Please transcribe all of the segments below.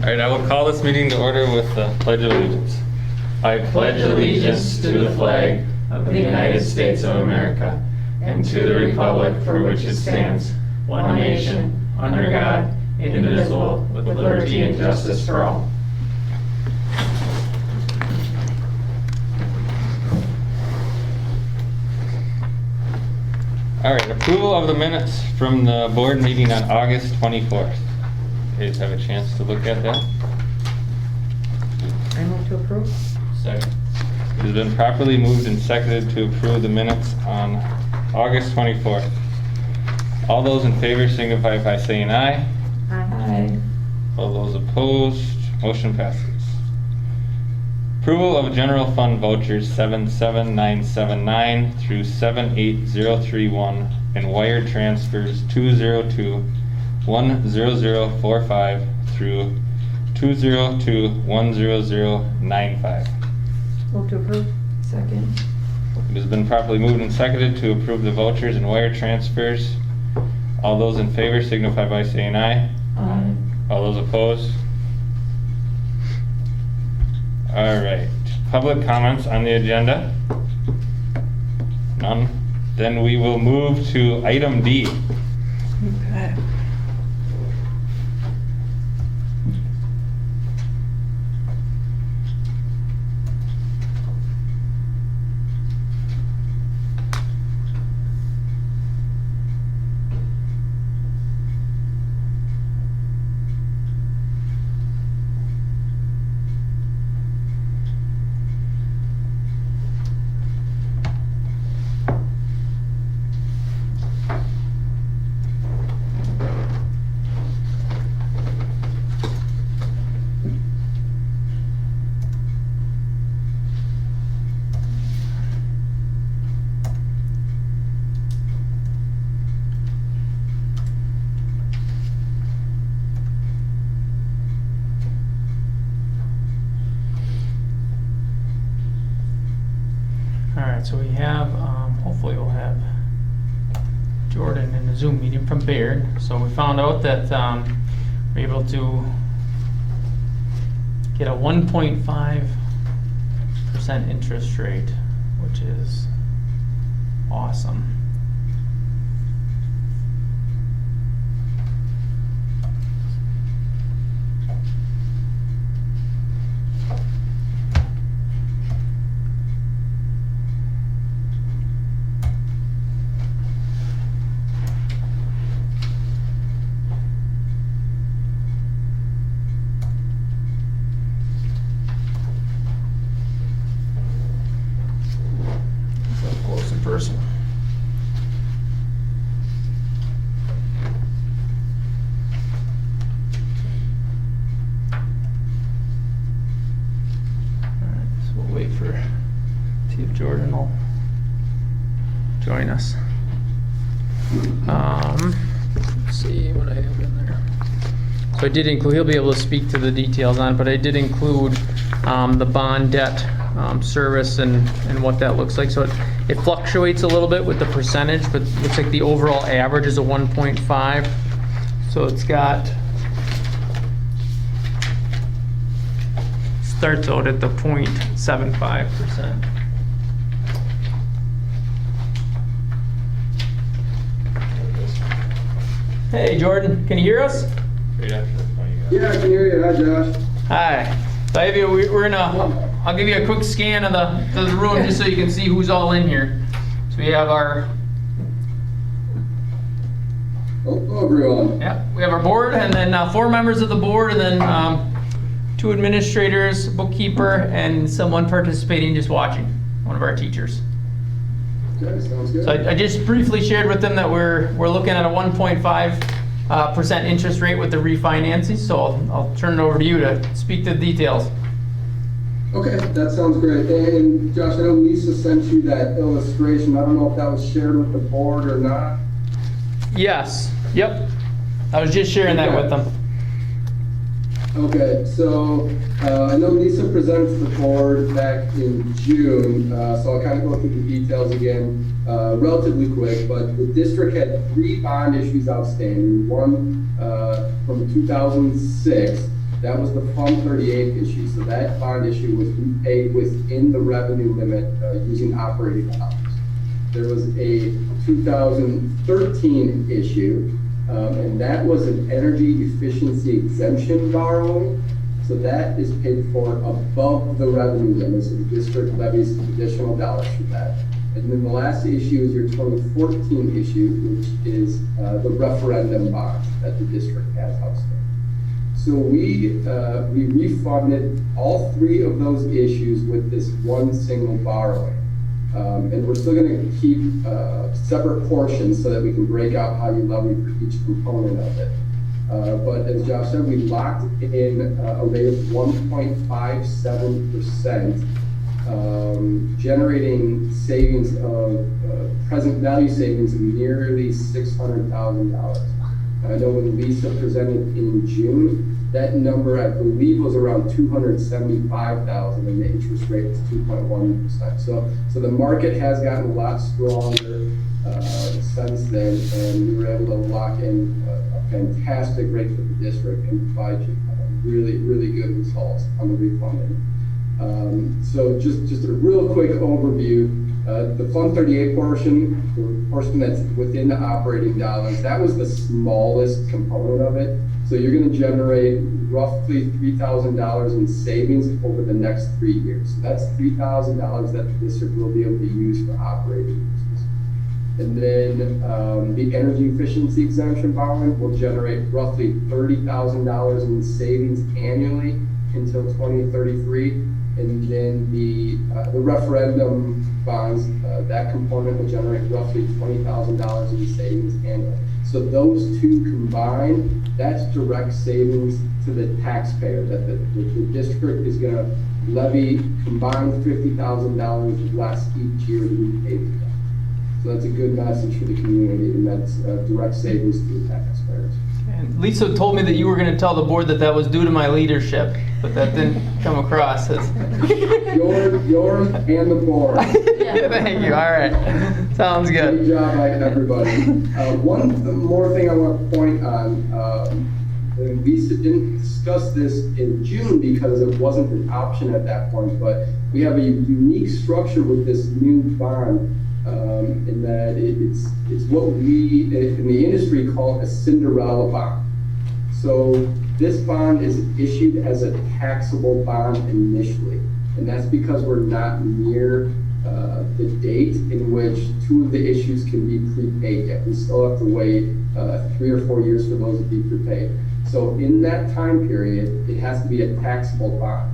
All right, I will call this meeting to order with the Pledge of Allegiance. I pledge allegiance to the flag of the United States of America and to the republic for which it stands, one nation, under God, indivisible, with liberty and justice for all. All right, approval of the minutes from the board meeting on August 24th. You guys have a chance to look at that? I move to approve. Second. It has been properly moved and seconded to approve the minutes on August 24th. All those in favor signify by saying aye. Aye. All those opposed, motion passes. Approval of general fund vouchers 77979 through 78031 and wire transfers 202-10045 through 202-10095. Move to approve. Second. It has been properly moved and seconded to approve the vouchers and wire transfers. All those in favor signify by saying aye. Aye. All those opposed? All right, public comments on the agenda? None? Then we will move to item D. Okay. Alright, so we have, hopefully we'll have Jordan in the Zoom meeting from Baird. So we found out that we're able to get a 1.5% interest rate, which is awesome. Up close in person. Alright, so we'll wait for, see if Jordan will join us. Let's see what I have in there. So I did include, he'll be able to speak to the details on it, but I did include the bond debt service and what that looks like. So it fluctuates a little bit with the percentage, but it looks like the overall average is a 1.5. So it's got, starts out at the 0.75%. Hey Jordan, can you hear us? Right after the phone, you got- Yeah, I can hear you. Hi, Josh. Hi. So I have you, we're in a, I'll give you a quick scan of the room just so you can see who's all in here. So we have our, Oh, everyone. yeah, we have our board and then 4 members of the board and then 2 administrators, bookkeeper, and someone participating just watching, one of our teachers. Okay, sounds good. So I just briefly shared with them that we're looking at a 1.5% interest rate with the refinancing. So I'll turn it over to you to speak to the details. Okay, that sounds great. And Josh, I know Lisa sent you that illustration. I don't know if that was shared with the board or not. Yes. Yep. I was just sharing that with them. Okay, so I know Lisa presented to the board back in June, so I'll kind of go through the details again relatively quick, but the district had 3 bond issues outstanding, one from 2006 That was the Fund 38 issue. So that bond issue was repaid within the revenue limit using operating dollars. There was a 2013 issue, and that was an energy efficiency exemption borrowing. So that is paid for above the revenue limit, so the district levies additional dollars for that. And then the last issue is your 2014 issue, which is the referendum bond that the district has outstanding. So we refunded all three of those issues with this one single borrowing. And we're still going to keep separate portions so that we can break out how you levy for each component of it. But as Josh said, we locked in a rate of 1.57%, generating savings of present value savings of nearly $600,000. I know when Lisa presented in June, that number I believe was around $275,000, and the interest rate was 2.1%. So the market has gotten a lot stronger since then, and we were able to lock in a fantastic rate for the district and provide really, really good results on the refunding. So just a real quick overview. The Fund 38 portion, the portion that's within the operating dollars, that was the smallest component of it. So you're going to generate roughly $3,000 in savings over the next 3 years. So that's $3,000 that the district will be able to use for operating uses. And then the energy efficiency exemption borrowing will generate roughly $30,000 in savings annually until 2033. And then the referendum bonds, that component will generate roughly $20,000 in savings annually. So those two combined, that's direct savings to the taxpayer that the district is going to levy combined $50,000 less each year to repay the debt. So that's a good message for the community, and that's direct savings to the taxpayers. And Lisa told me that you were going to tell the board that was due to my leadership, but that didn't come across as... Yours and the board. Thank you. All right. Sounds good. Good job, everybody. One more thing I want to point on. Lisa didn't discuss this in June because it wasn't an option at that point, but we have a unique structure with this new bond. In that it's what we in the industry call a Cinderella bond. So this bond is issued as a taxable bond initially, and that's because we're not near the date in which two of the issues can be prepaid yet. We still have to wait 3 or 4 years for those to be prepaid. So in that time period, it has to be a taxable bond.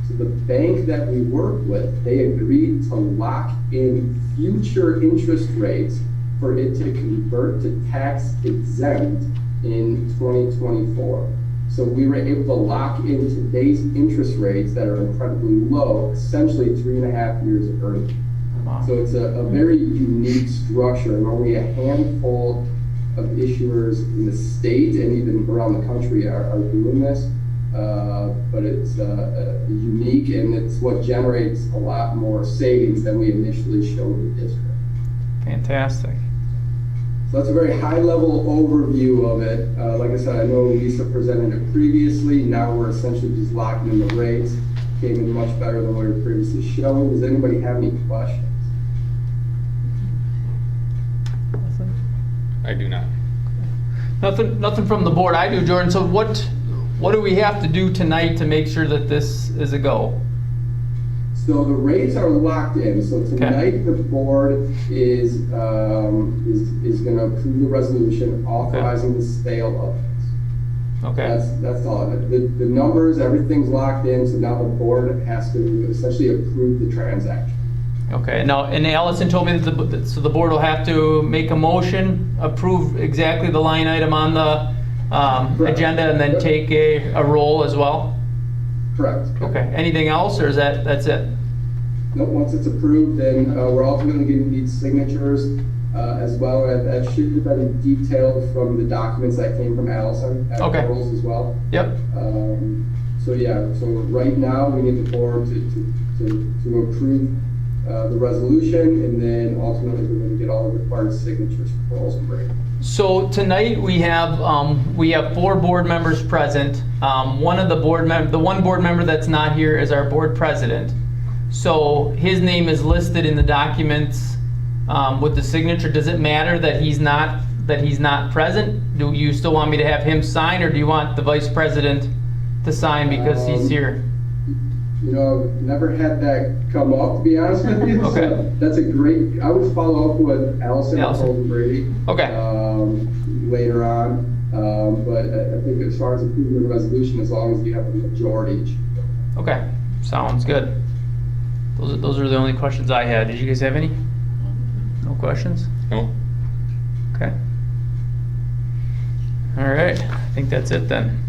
So the bank that we work with, they agreed to lock in future interest rates for it to convert to tax exempt in 2024. So we were able to lock in today's interest rates that are incredibly low, essentially 3.5 years of earnings. Wow. So it's a very unique structure, and only a handful of issuers in the state and even around the country are doing this. But it's unique, and it's what generates a lot more savings than we initially showed the district. Fantastic. So that's a very high-level overview of it. Like I said, I know Lisa presented it previously. Now we're essentially just locking in the rates. Came in much better than we were previously showing. Does anybody have any questions? I do not. Nothing from the board. I do, Jordan. So what do we have to do tonight to make sure that this is a go? So the rates are locked in. So tonight the board is going to approve the resolution authorizing the sale of this. Okay. That's all of it. The numbers, everything's locked in. So now the board has to essentially approve the transaction. Okay. Now, and Allison told me that so the board will have to make a motion, approve exactly the line item on the agenda, and then take a roll as well. Correct. Okay. Anything else, or that's it? No, once it's approved, then we're ultimately going to need signatures as well. And that should have been detailed from the documents that came from Allison at Okay. the rules as well. Yep. So yeah, so right now we need the board to approve the resolution, and then ultimately we're going to get all the required signatures for Olson Brady. So tonight we have 4 board members present. One of the the one board member that's not here is our board president. So his name is listed in the documents with the signature. Does it matter that he's not present? Do you still want me to have him sign, or do you want the vice president to sign because he's here? You know, never had that come up, to be honest with you. Okay. So that's a great, I would follow up with Allison Allison. Brady. Okay. Later on. But I think as far as approving the resolution, as long as you have a majority. Okay, sounds good. Those are the only questions I had. Did you guys have any? No questions? No? Okay. All right, I think that's it then.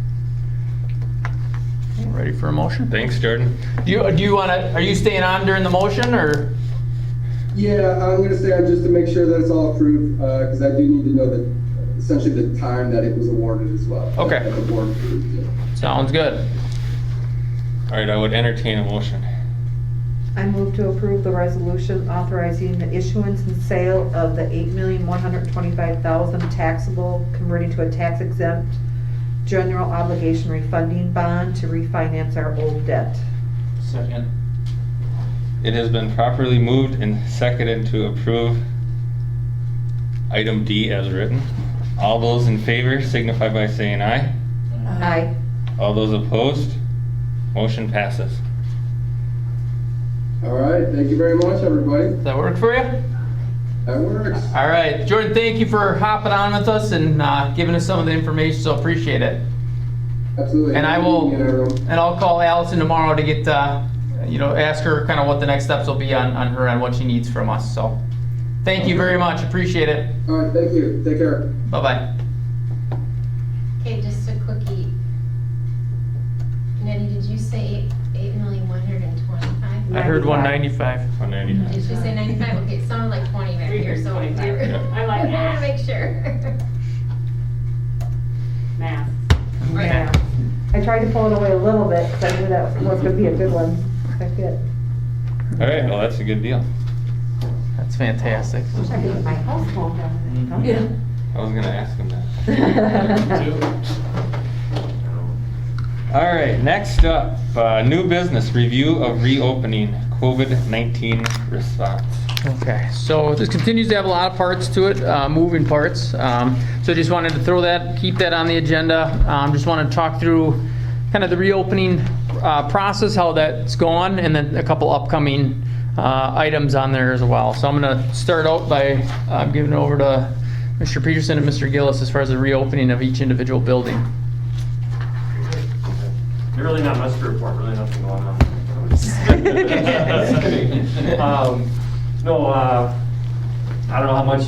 Ready for a motion? Thanks, Jordan. Do you want to, are you staying on during the motion, or? Yeah, I'm gonna stay on just to make sure that it's all approved, because I do need to know that essentially the time that it was awarded as well. Okay. That the board approved it. Sounds good. All right, I would entertain a motion. I move to approve the resolution authorizing the issuance and sale of the $8,125,000 taxable, converting to a tax exempt general obligation refunding bond to refinance our old debt. Second. It has been properly moved and seconded to approve item D as written. All those in favor signify by saying aye. Aye. All those opposed, motion passes. All right, thank you very much, everybody. Does that work for you? That works. All right, Jordan, thank you for hopping on with us and giving us some of the information, so appreciate it. Absolutely. And I will, Thank you, everyone. and I'll call Allison tomorrow to get, ask her kind of what the next steps will be on her and what she needs from us, so. Thank you very much, appreciate it. All right, thank you. Take care. Bye-bye. Okay, just a quickie. Nettie, did you say 8,125,000? I heard 195. 195. Did you say 95? Okay, it sounded like 20 back here, so I Yeah. like to make sure. Math. Okay. Yeah. I tried to pull it away a little bit, because I knew that was gonna be a good one. That's good. All right, well, that's a good deal. That's fantastic. Wish I could get my house phone down there. I was gonna ask him that. All right, next up, new business, review of reopening COVID-19 response. Okay, so this continues to have a lot of parts to it, moving parts. So I just wanted to keep that on the agenda. Just wanted to talk through kind of the reopening process, how that's gone, and then a couple upcoming items on there as well. So I'm gonna start out by giving it over to Mr. Peterson and Mr. Gillis as far as the reopening of each individual building. Really not much to report, really nothing going on. I don't know how much,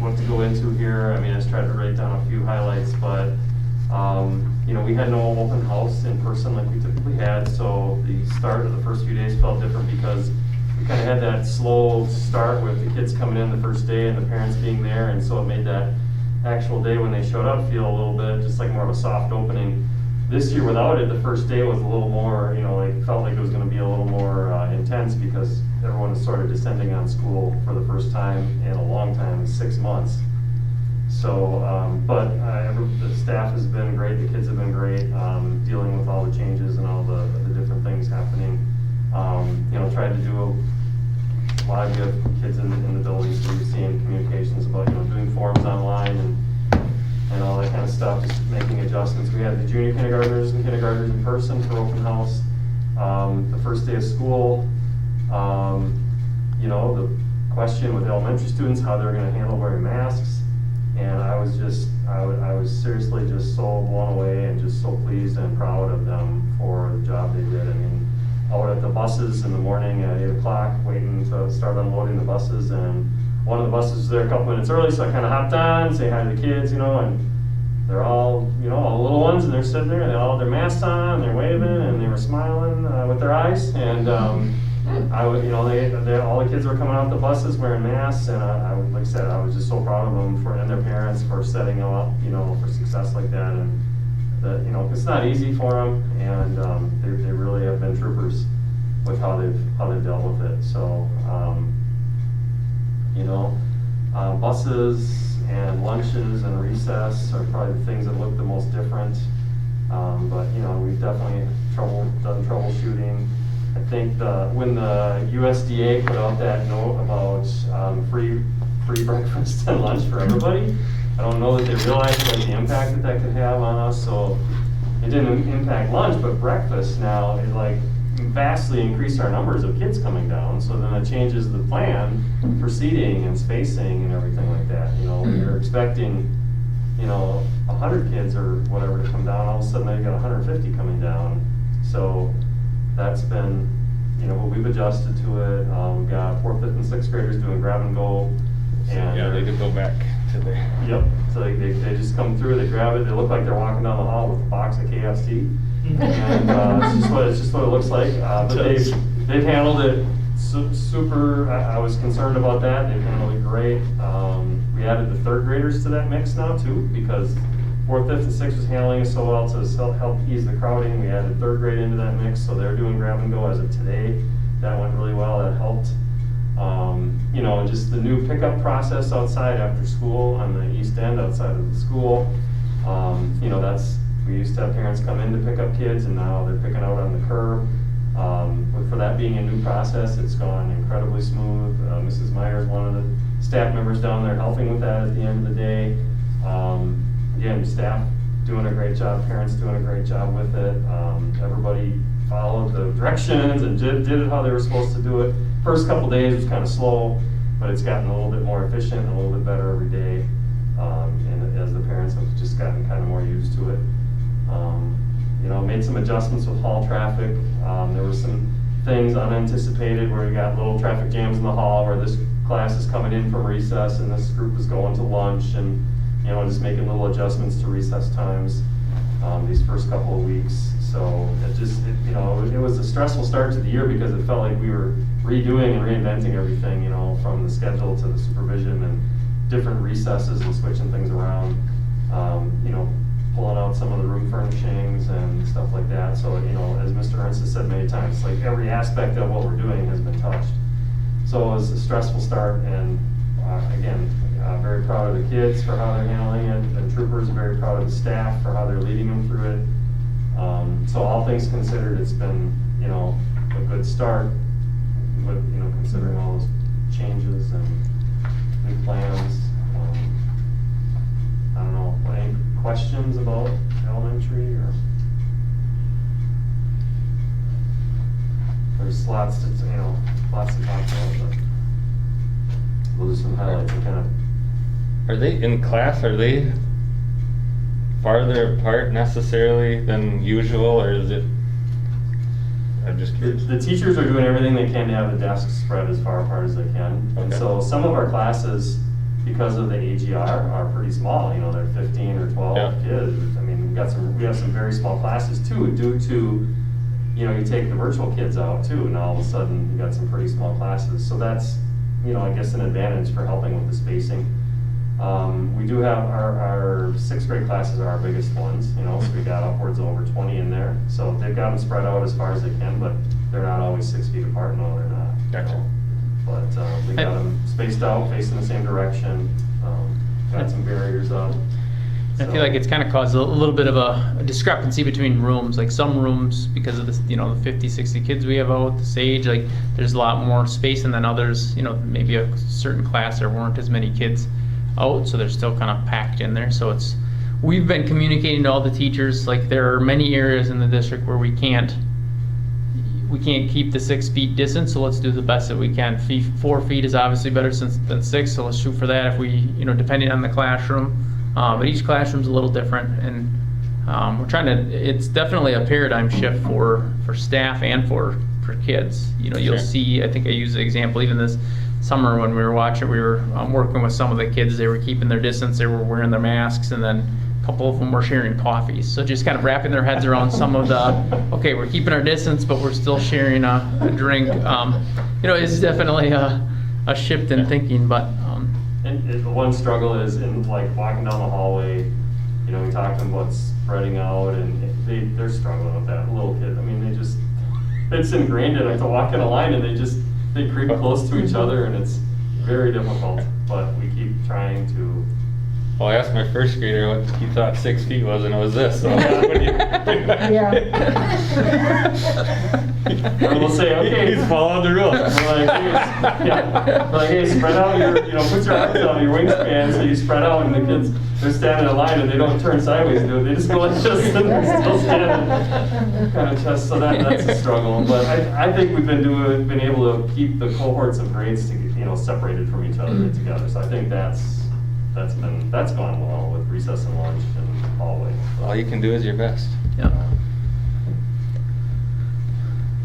what to go into here. I mean, I just tried to write down a few highlights, but, we had no open house in person like we typically had, so the start of the first few days felt different because we kind of had that slow start with the kids coming in the first day and the parents being there, and so it made that actual day when they showed up feel a little bit just like more of a soft opening. This year without it, the first day was a little more, felt like it was going to be a little more intense because everyone was sort of descending on school for the first time in a long time, 6 months. So, but the staff has been great, the kids have been great, dealing with all the changes and all the different things happening. Tried to do a lot of good kids in the buildings, so we've seen communications about, doing forms online and all that kind of stuff, just making adjustments. We had the junior kindergartners and kindergartners in person for open house. The first day of school, the question with elementary students, how they're gonna handle wearing masks. And I was seriously just so blown away and just so pleased and proud of them for the job they did. I mean, out at the buses in the morning at 8 o'clock, waiting to start unloading the buses, and one of the buses was there a couple minutes early, so I kind of hopped on, say hi to the kids, and they're all, all the little ones, and they're sitting there, and they all had their masks on, and they're waving, and they were smiling with their eyes, and all the kids were coming off the buses wearing masks, and like I said, I was just so proud of them and their parents for setting them up, for success like that, and that, it's not easy for them, and they really have been troopers. with how they've dealt with it. So, you know, buses and lunches and recess are probably the things that look the most different. But, you know, we've definitely done troubleshooting. I think when the USDA put out that note about free breakfast and lunch for everybody, I don't know that they realized like the impact that could have on us. So it didn't impact lunch, but breakfast now it like vastly increased our numbers of kids coming down. So then it changes the plan for seating and spacing and everything like that. You know, when you're expecting, you know, 100 kids or whatever to come down, all of a sudden now you got 150 coming down. So that's been, you know, we've adjusted to it. We've got 4th, 5th, and 6th graders doing grab and go. And Yeah, they could go back to the. Yep, so they just come through, they grab it, they look like they're walking down the hall with a box of KFC. And it's just what it looks like. But they've handled it super. I was concerned about that. They've handled it great. We added the 3rd graders to that mix now too, because 4th, 5th, and 6th was handling it so well to help ease the crowding. We added 3rd grade into that mix, so they're doing grab and go as of today. That went really well. That helped. You know, just the new pickup process outside after school on the east end outside of the school. You know, we used to have parents come in to pick up kids, and now they're picking out on the curb. But for that being a new process, it's gone incredibly smooth. Mrs. Meyer is one of the staff members down there helping with that at the end of the day. Again, staff doing a great job, parents doing a great job with it. Everybody followed the directions and did it how they were supposed to do it. First couple days was kind of slow, but it's gotten a little bit more efficient and a little bit better every day. And as the parents have just gotten kind of more used to it. You know, made some adjustments with hall traffic. There were some things unanticipated where we got little traffic jams in the hall where this class is coming in from recess and this group is going to lunch, and you know, just making little adjustments to recess times these first couple of weeks. So you know, it was a stressful start to the year because it felt like we were redoing and reinventing everything, you know, from the schedule to the supervision and different recesses and switching things around, you know, pulling out some of the room furnishings and stuff like that. So, you know, as Mr. Ernst has said many times, like every aspect of what we're doing has been touched. So it was a stressful start, and again, very proud of the kids for how they're handling it, and troopers very proud of the staff for how they're leading them through it. So all things considered, it's been, you know, a good start with, you know, considering all those changes and new plans. I don't know, any questions about elementary, or? There's lots to, you know, lots to talk about, but we'll do some highlights and kind of. Are they in class? Are they farther apart necessarily than usual, or is it? I'm just curious. The teachers are doing everything they can to have the desks spread as far apart as they can. And Okay. so some of our classes, because of the AGR, are pretty small. You know, they're 15 or 12 Yeah. kids. I mean, we have some very small classes too, due to, you know, you take the virtual kids out too, and all of a sudden you got some pretty small classes. So that's, you know, I guess an advantage for helping with the spacing. We do have our 6th grade classes are our biggest ones, you know, so we got upwards of over 20 in there. So they've got them spread out as far as they can, but they're not always 6 feet apart. No, they're not. Gotcha. But we got them spaced out, facing the same direction. Got some barriers up. I feel like it's kind of caused a little bit of a discrepancy between rooms. Like some rooms, because of this, you know, the 50, 60 kids we have out this age, like there's a lot more space, and then others, you know, maybe a certain class there weren't as many kids out, so they're still kind of packed in there. So we've been communicating to all the teachers, like there are many areas in the district where we can't keep the 6 feet distance, so let's do the best that we can. 4 feet is obviously better than 6, so let's shoot for that if we, you know, depending on the classroom. But each classroom's a little different, and we're trying to, it's definitely a paradigm shift for staff and for kids. You know, you'll Sure. see, I think I used the example even this summer when we were watching, we were working with some of the kids, they were keeping their distance, they were wearing their masks, and then a couple of them were sharing coffees. So just kind of wrapping their heads around some of the, okay, we're keeping our distance, but we're still sharing a drink. You know, it's definitely a shift in thinking, but. And the one struggle is in like walking down the hallway, you know, we talked to them about spreading out, and they're struggling with that. Little kids, I mean, they just, it's ingrained in them to walk in a line and they creep close to each other and it's very difficult, but we keep trying to. Well, I asked my first grader what he thought 6 feet was, and it was this. So We'll say, okay. He's following the rules. We're like, hey, yeah. We're like, hey, spread out put your arms out, your wingspan, so you spread out, and the kids, they're standing in line, and they don't turn sideways, do it. They just go like this, and they're still standing. Kind of just, so that's a struggle. But I think we've been able to keep the cohorts of grades separated from each other together. So I think that's gone well with recess and lunch and hallway. All you can do is your best. Yeah.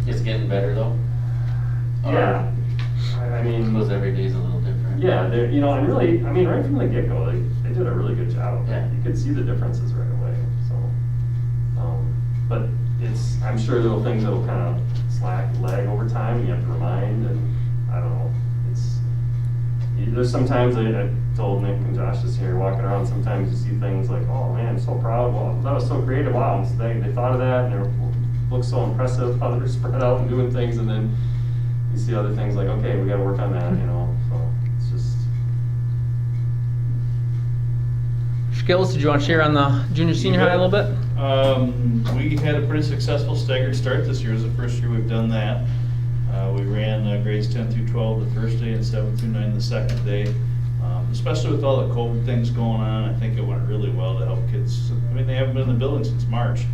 It's getting better though? Yeah. I mean, Because every day's a little different. yeah, they're, and really, I mean, right from the get-go, they did a really good job. Yeah. You could see the differences right away, so. But I'm sure there are things that will kind of lag over time, and you have to remind, and I don't know, there's sometimes, I told Nick and Josh this here, walking around, sometimes you see things like, oh man, I'm so proud, wow, that was so creative, wow, and so they thought of that, and they look so impressive, how they're spread out and doing things, and then you see other things like, okay, we gotta work on that, so it's just. Skills, did you want to share on the junior senior high a little bit? We had a pretty successful staggered start this year. It was the first year we've done that. We ran grades 10 through 12 the first day and 7 through 9 the second day. Especially with all the COVID things going on, I think it went really well to help kids. I mean, they haven't been in the building since March,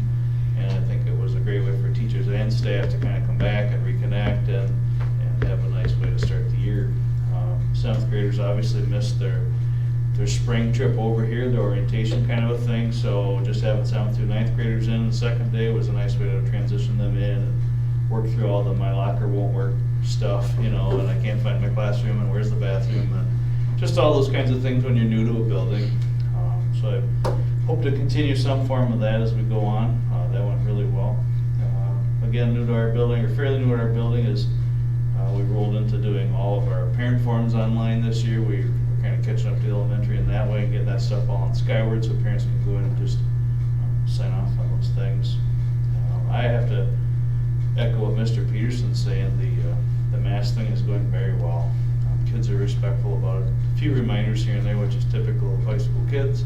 and I think it was a great way for teachers and staff to kind of come back and reconnect and have a nice way to start the year. 7th graders obviously missed their spring trip over here, the orientation kind of a thing, so just having 7th through 9th graders in the second day was a nice way to transition them in and work through all the my locker won't work stuff, and I can't find my classroom and where's the bathroom and just all those kinds of things when you're new to a building. So I hope to continue some form of that as we go on. That went really well. Again, new to our building, or fairly new to our building, is we rolled into doing all of our parent forums online this year. We're kind of catching up to the elementary in that way and getting that stuff all on Skyward so parents can go in and just sign off on those things. I have to echo what Mr. Peterson's saying. The mask thing is going very well. Kids are respectful about it. A few reminders here and there, which is typical of high school kids,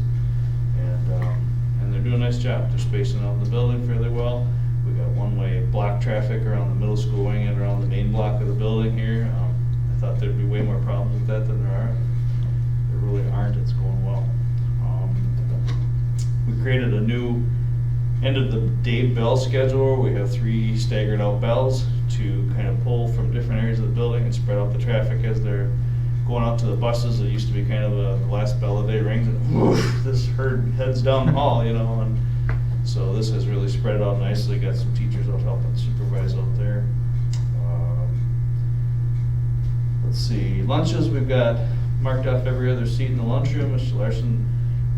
and they're doing a nice job. They're spacing out in the building fairly well. We got one-way block traffic around the middle school wing and around the main block of the building here. I thought there'd be way more problems with that than there are. There really aren't. It's going well. We created a new end of the day bell schedule. We have 3 staggered out bells to kind of pull from different areas of the building and spread out the traffic as they're going out to the buses. It used to be kind of the last bell of the day rings and whoosh, this herd heads down the hall, and so this has really spread it out nicely. Got some teachers out helping supervise out there. Let's see, lunches, we've got marked off every other seat in the lunchroom. Mr. Larson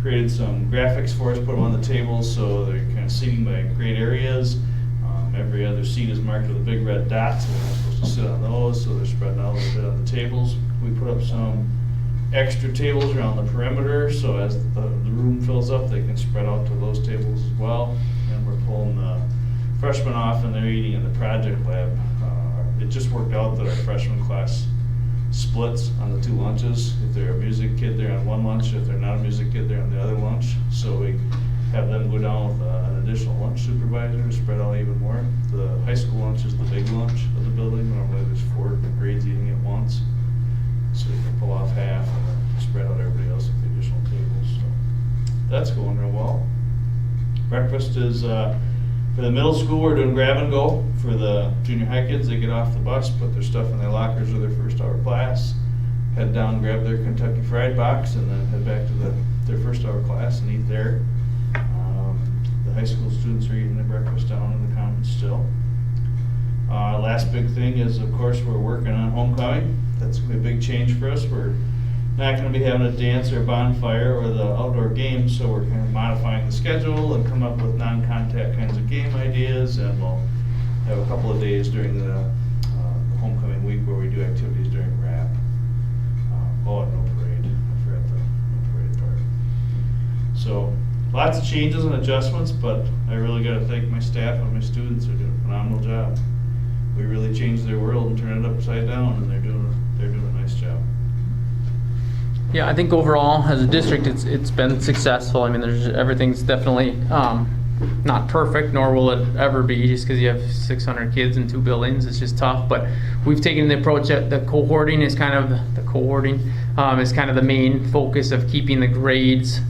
created some graphics for us, put them on the tables so they're kind of seating by grade areas. Every other seat is marked with a big red dot, so we're not supposed to sit on those, so they're spreading out a little bit on the tables. We put up some extra tables around the perimeter, so as the room fills up, they can spread out to those tables as well. And we're pulling the freshmen off and they're eating in the project lab. It just worked out that our freshman class splits on the 2 lunches. If they're a music kid, they're on one lunch. If they're not a music kid, they're on the other lunch. So we have them go down with an additional lunch supervisor to spread out even more. The high school lunch is the big lunch of the building. Normally there's 4 grades eating at once. So you can pull off half and then spread out everybody else with the additional tables. So that's going real well. Breakfast is, for the middle school, we're doing grab and go. For the junior high kids, they get off the bus, put their stuff in their lockers with their first hour class, head down, grab their Kentucky Fried Box, and then head back to their first hour class and eat there. The high school students are eating their breakfast down in the commons still. Last big thing is, of course, we're working on homecoming. That's going to be a big change for us. We're not going to be having a dance or a bonfire or the outdoor games, so we're kind of modifying the schedule and come up with non-contact kinds of game ideas, and we'll have a couple of days during the homecoming week where we do activities during RAP. And no parade. I forgot the no parade part. So lots of changes and adjustments, but I really got to thank my staff and my students. They're doing a phenomenal job. we really changed their world and turned it upside down, and they're doing a nice job. Yeah, I think overall, as a district, it's been successful. I mean, everything's definitely not perfect, nor will it ever be, just because you have 600 kids in 2 buildings. It's just tough. But we've taken the approach that the cohorting is kind of the main focus of keeping the grades.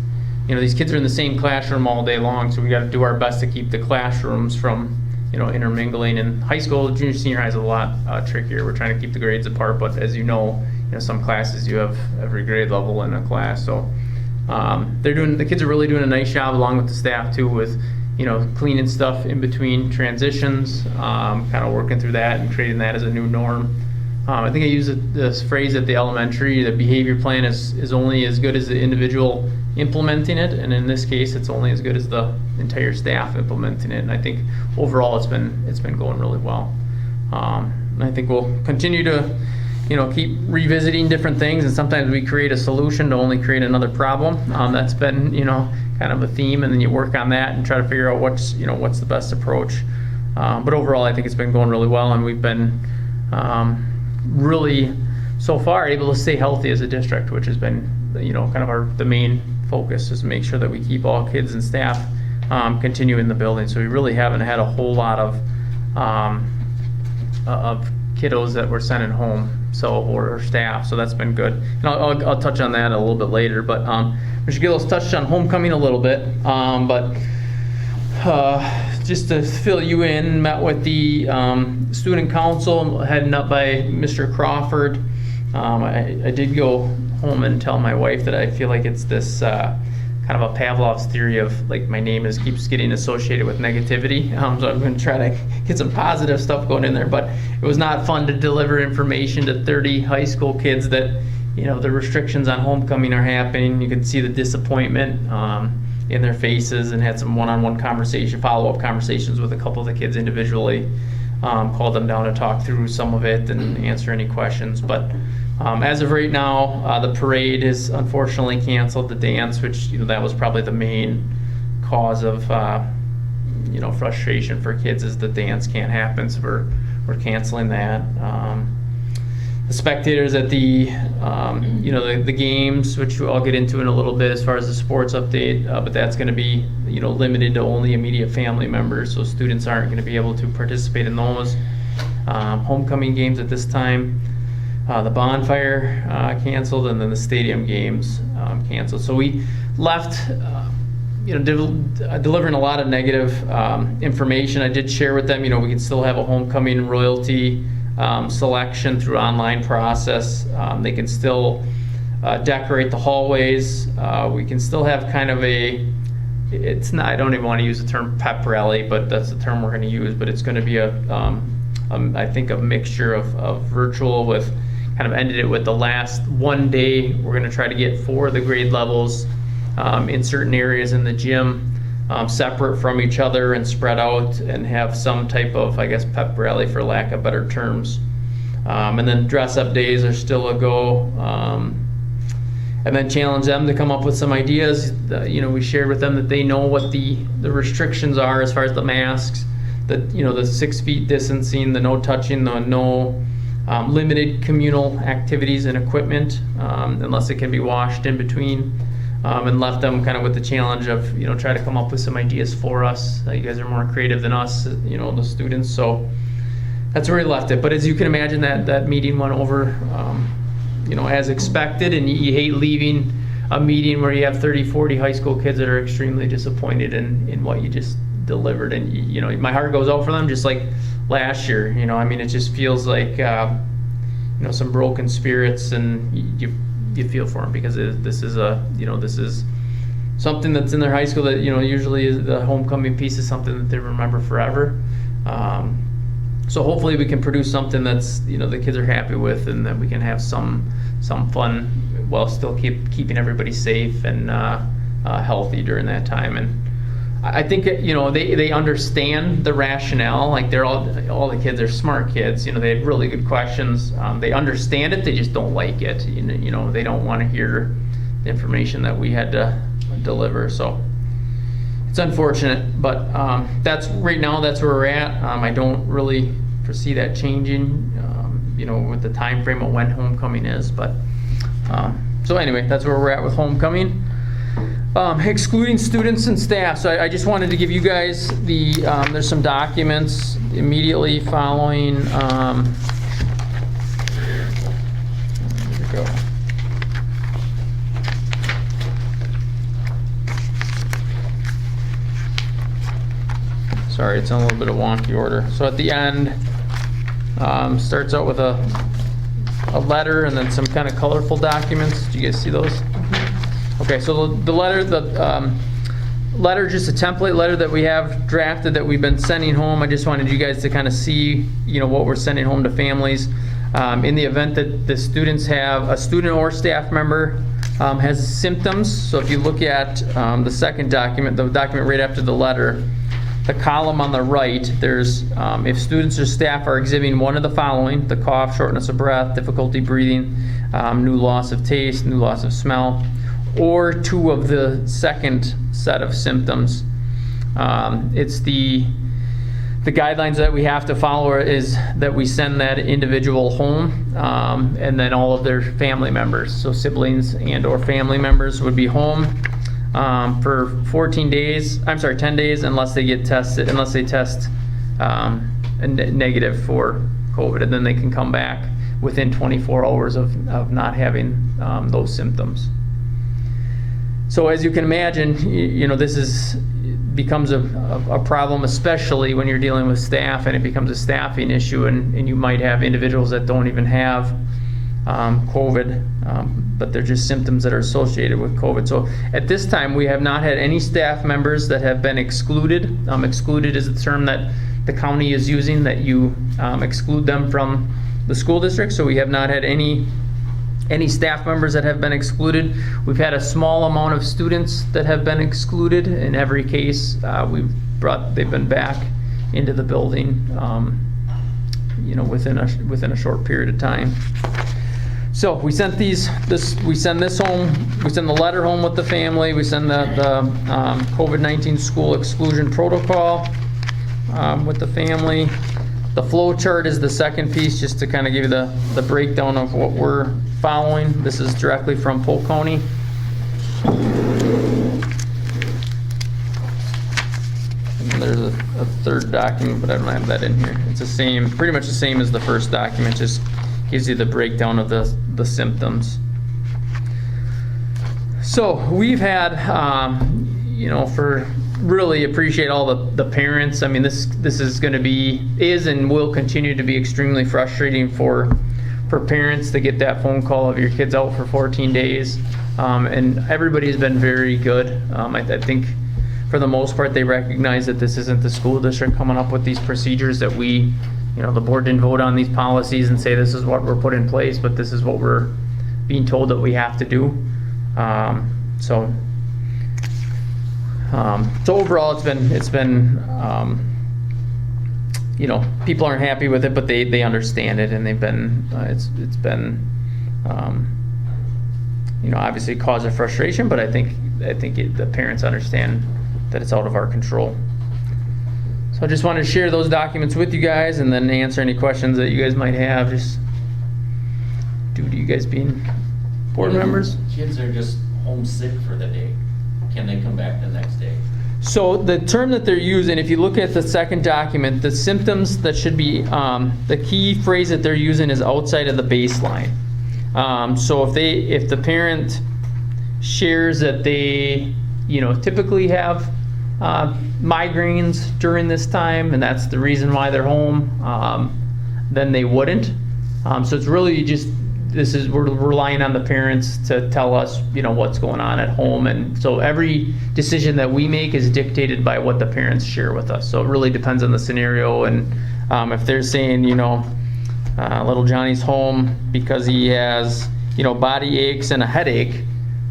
You know, these kids are in the same classroom all day long, so we got to do our best to keep the classrooms from, you know, intermingling. In high school, junior, senior high is a lot trickier. We're trying to keep the grades apart, but as you know, some classes you have every grade level in a class. So the kids are really doing a nice job, along with the staff too, with, you know, cleaning stuff in between transitions, kind of working through that and creating that as a new norm. I think I used this phrase at the elementary: the behavior plan is only as good as the individual implementing it, and in this case, it's only as good as the entire staff implementing it. And I think overall, it's been going really well. And I think we'll continue to, you know, keep revisiting different things, and sometimes we create a solution to only create another problem. That's been, you know, kind of a theme, and then you work on that and try to figure out what's the best approach. But overall, I think it's been going really well, and we've been really, so far, able to stay healthy as a district, which has been, you know, kind of the main focus, is to make sure that we keep all kids and staff continue in the building. So we really haven't had a whole lot of kiddos that we're sending home, or staff, so that's been good. And I'll touch on that a little bit later, but Mr. Gillis touched on homecoming a little bit, but just to fill you in, met with the student council heading up by Mr. Crawford. I did go home and tell my wife that I feel like it's this kind of a Pavlov's theory of, like, my name keeps getting associated with negativity. So I'm going to try to get some positive stuff going in there. But it was not fun to deliver information to 30 high school kids that, you know, the restrictions on homecoming are happening. You could see the disappointment in their faces, and had some one-on-one follow-up conversations with a couple of the kids individually. Called them down to talk through some of it and answer any questions. But as of right now, the parade is unfortunately canceled. The dance, which, you know, that was probably the main cause of, you know, frustration for kids, is the dance can't happen, so we're canceling that. The spectators at the, you know, the games, which I'll get into in a little bit as far as the sports update, but that's going to be, you know, limited to only immediate family members, so students aren't going to be able to participate in those. Homecoming games at this time, the bonfire canceled, and then the stadium games canceled. So we left, you know, delivering a lot of negative information. I did share with them, you know, we can still have a homecoming royalty selection through online process. They can still decorate the hallways. We can still have kind of it's not, I don't even want to use the term pep rally, but that's the term we're going to use. But it's going to be I think a mixture of virtual with, kind of ended it with the last one day. We're going to try to get 4 of the grade levels in certain areas in the gym, separate from each other and spread out, and have some type of, I guess, pep rally, for lack of better terms. And then dress-up days are still a go. And then challenge them to come up with some ideas. You know, we shared with them that they know what the restrictions are as far as the masks, you know, the 6 feet distancing, the no touching, the no limited communal activities and equipment, unless it can be washed in between. And left them kind of with the challenge of, you know, try to come up with some ideas for us. You guys are more creative than us, you know, the students. So that's where we left it. But as you can imagine, that meeting went over, you know, as expected. And you hate leaving a meeting where you have 30, 40 high school kids that are extremely disappointed in what you just delivered. And, you know, my heart goes out for them, just like last year. You know, I mean, it just feels like, you know, some broken spirits, and you feel for them, because this is something that's in their high school that, you know, usually the homecoming piece is something that they remember forever. So hopefully we can produce something that's, you know, the kids are happy with, and that we can have some fun while still keeping everybody safe and healthy during that time. And I think, you know, they understand the rationale. Like, they're all the kids are smart kids. You know, they had really good questions. They understand it. They just don't like it. You know, they don't want to hear the information that we had to deliver. So it's unfortunate, but that's right now. That's where we're at. I don't really foresee that changing, with the time frame of when homecoming is, but, so anyway, that's where we're at with homecoming. Excluding students and staff, so I just wanted to give you guys there's some documents immediately following, here we go. Sorry, it's in a little bit of wonky order. So at the end, starts out with a letter and then some kind of colorful documents. Do you guys see those? Okay, so the letter, just a template letter that we have drafted that we've been sending home. I just wanted you guys to kind of see, what we're sending home to families. In the event that the students have, a student or staff member has symptoms. So if you look at the second document, the document right after the letter, the column on the right, there's if students or staff are exhibiting one of the following: the cough, shortness of breath, difficulty breathing, new loss of taste, new loss of smell, or two of the second set of symptoms. It's the guidelines that we have to follow is that we send that individual home, and then all of their family members, so siblings and or family members would be home for 10 days unless they test negative for COVID, and then they can come back within 24 hours of not having those symptoms. So as you can imagine, this becomes a problem, especially when you're dealing with staff, and it becomes a staffing issue, and you might have individuals that don't even have COVID, but they're just symptoms that are associated with COVID. So at this time, we have not had any staff members that have been excluded. Excluded is a term that the county is using, that you exclude them from the school district. So we have not had any staff members that have been excluded. We've had a small amount of students that have been excluded. In every case, they've been back into the building, within a short period of time. So we sent we send this home, we send the letter home with the family, we send the COVID-19 school exclusion protocol with the family. The flow chart is the second piece, just to kind of give you the breakdown of what we're following. This is directly from Polk County. And there's a third document, but I don't have that in here. It's pretty much the same as the first document, just gives you the breakdown of the symptoms. So we've had, really appreciate all the parents. I mean, this is going to is and will continue to be extremely frustrating for parents to get that phone call of your kids out for 14 days. And everybody's been very good. I think for the most part, they recognize that this isn't the school district coming up with these procedures, that the board didn't vote on these policies and say this is what we're put in place, but this is what we're being told that we have to do. So overall, it's been people aren't happy with it, but they understand it, and they've been it's been obviously cause of frustration, but I think the parents understand that it's out of our control. So I just wanted to share those documents with you guys, and then answer any questions that you guys might have, just due to you guys being board members. Kids are just homesick for the day. Can they come back the next day? So the term that they're using, if you look at the second document, the symptoms that should be, the key phrase that they're using is outside of the baseline. So if the parent shares that they, typically have migraines during this time, and that's the reason why they're home, then they wouldn't. So it's really just, we're relying on the parents to tell us, what's going on at home. And so every decision that we make is dictated by what the parents share with us. So it really depends on the scenario. And if they're saying, little Johnny's home because he has, body aches and a headache,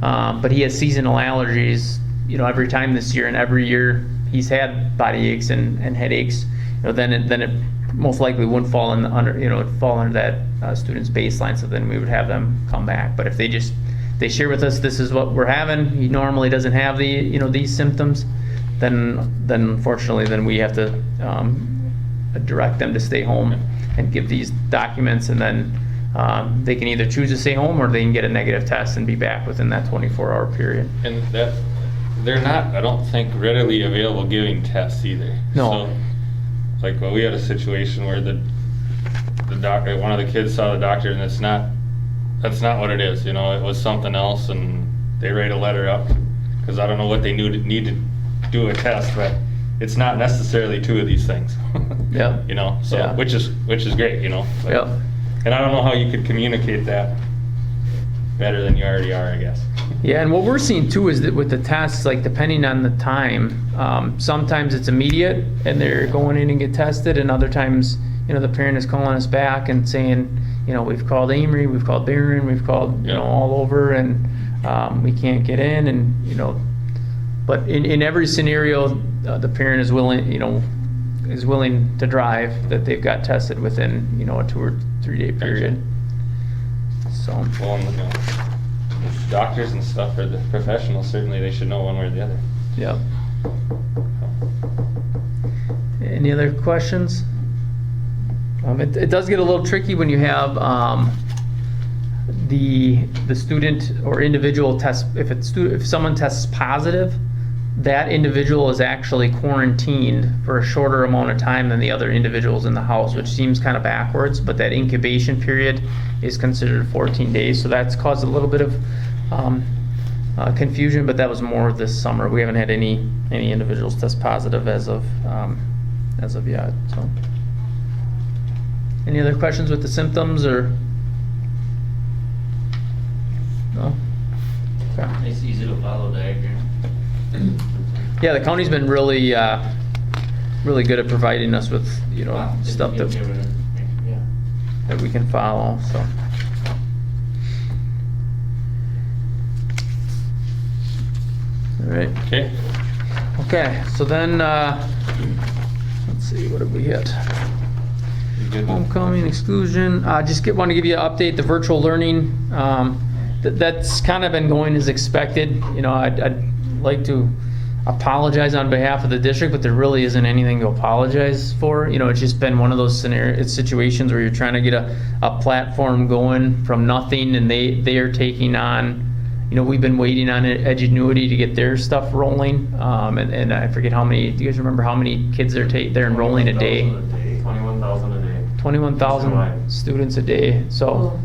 but he has seasonal allergies, every time this year, and every year he's had body aches and headaches, then it most likely wouldn't fall under that student's baseline. So then we would have them come back. But if they share with us, this is what we're having, he normally doesn't have these symptoms, then unfortunately, then we have to direct them to stay home and give these documents, and then they can either choose to stay home or they can get a negative test and be back within that 24-hour period. And that, they're not, I don't think, readily available giving tests either. No. So, like, well, we had a situation where the doctor, one of the kids saw the doctor, and that's not what it is, you know, it was something else, and they write a letter up, because I don't know what they need to do a test, but it's not necessarily two of these things. Yeah. You know, so, Yeah. which is great, you know. but- Yep. And I don't know how you could communicate that better than you already are, I guess. Yeah, and what we're seeing too is that with the tests, like depending on the time, sometimes it's immediate and they're going in and get tested, and other times, you know, the parent is calling us back and saying, you know, we've called Amory, we've called Barron, we've called, you Yeah. know, all over, and we can't get in, and, you know, but in every scenario, the parent is willing, you know, is willing to drive, that they've got tested within, you know, a 2 or 3 day period. So, Well, and, you know, doctors and stuff, or the professionals, certainly they should know one way or the other. yeah. Any other questions? It does get a little tricky when you have the student or individual test. If someone tests positive, that individual is actually quarantined for a shorter amount of time than the other individuals in the house, which seems kind of backwards, but that incubation period is considered 14 days. So that's caused a little bit of confusion, but that was more this summer. We haven't had any individuals test positive as of yet. So, any other questions with the symptoms, or no? Okay. Nice, easy to follow diagram. Yeah, the county's been really, really good at providing us with, you know, Wow. stuff Yeah. that we can follow, so. All right, Okay? okay, so then, let's see, what did we hit? You good? Homecoming, exclusion, want to give you an update, the virtual learning, that's kind of been going as expected. You know, I'd like to apologize on behalf of the district, but there really isn't anything to apologize for. You know, it's just been one of those situations where you're trying to get a platform going from nothing, and they are taking on, you know, we've been waiting on Edgenuity to get their stuff rolling, and I forget how many, do you guys remember how many kids they're enrolling a day? 21,000 a day. 21,000 students a day, so.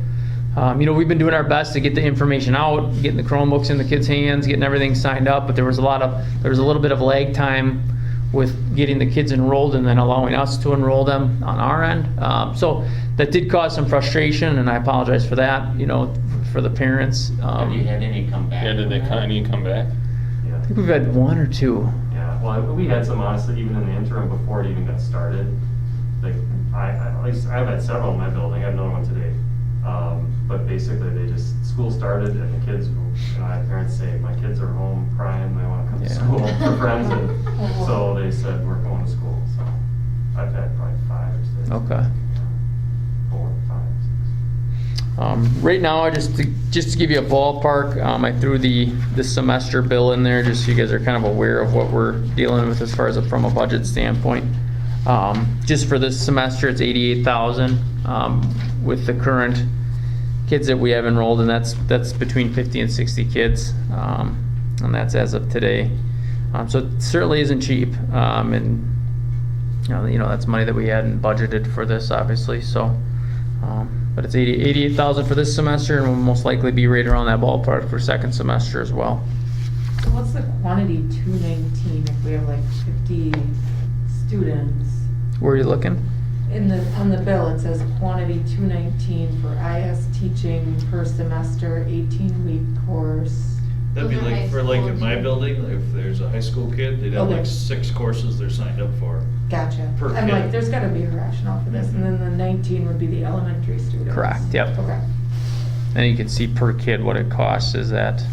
You know, we've been doing our best to get the information out, getting the Chromebooks in the kids' hands, getting everything signed up, but there was a little bit of lag time with getting the kids enrolled and then allowing us to enroll them on our end. So that did cause some frustration, and I apologize for that, you know, for the parents. Have you had any come back? Yeah, did they any come back? Yeah. I think we've had 1 or 2. Yeah, well, we had some, honestly, even in the interim before it even got started. Like, at least I've had several in my building, I have another one today. But basically, school started, and the kids, you know, I had parents say, my kids are home crying, they want to come to Yeah. school for friends, and so they said, we're going to school, so I've had probably 5 or 6. Okay. 4, 5, 6. Right now, just to give you a ballpark, I threw the semester bill in there just so you guys are kind of aware of what we're dealing with as far as from a budget standpoint. Just for this semester, it's $88,000 with the current kids that we have enrolled, and that's between 50 and 60 kids, and that's as of today. So it certainly isn't cheap, and you know that's money that we hadn't budgeted for this, obviously. So, but it's $88,000 for this semester, and will most likely be right around that ballpark for second semester as well. So what's the quantity 219 if we have like 50 students? Where are you looking? On the bill, it says quantity 219 for IS teaching per semester, 18-week course. That'd be Those are like, high for like in schools. my building, if there's a high school kid, they'd have Okay. like 6 courses they're signed up for. Gotcha. Per I'm kid. like, there's gotta be a rationale for this, and then the 19 would be the elementary students. Correct, yep. Okay. And you can see per kid what it costs is at,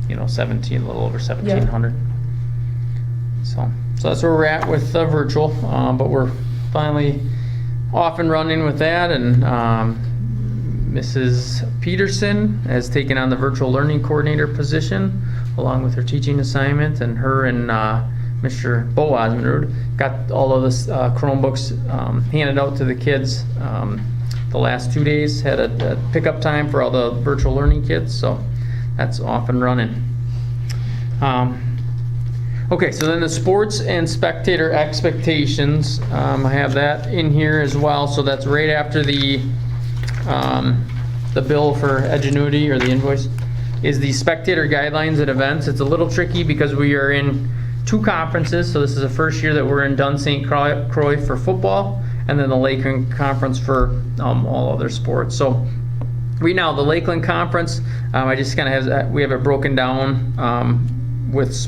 you know, a little over 1,700. So that's where we're at with virtual, but we're finally off and running with that, and Mrs. Peterson has taken on the virtual learning coordinator position along with her teaching assignment, and her and Mr. Bo Osmond got all of this Chromebooks handed out to the kids the last 2 days. Had a pickup time for all the virtual learning kids, so that's off and running. Okay, so then the sports and spectator expectations, I have that in here as well. So that's right after the bill for Edgenuity, or the invoice, is the spectator guidelines at events. It's a little tricky because we are in 2 conferences. So this is the first year that we're in Dunn St. Croix for football, and then the Lakeland Conference for all other sports. So right now, the Lakeland Conference, I just kind of have, we have it broken down with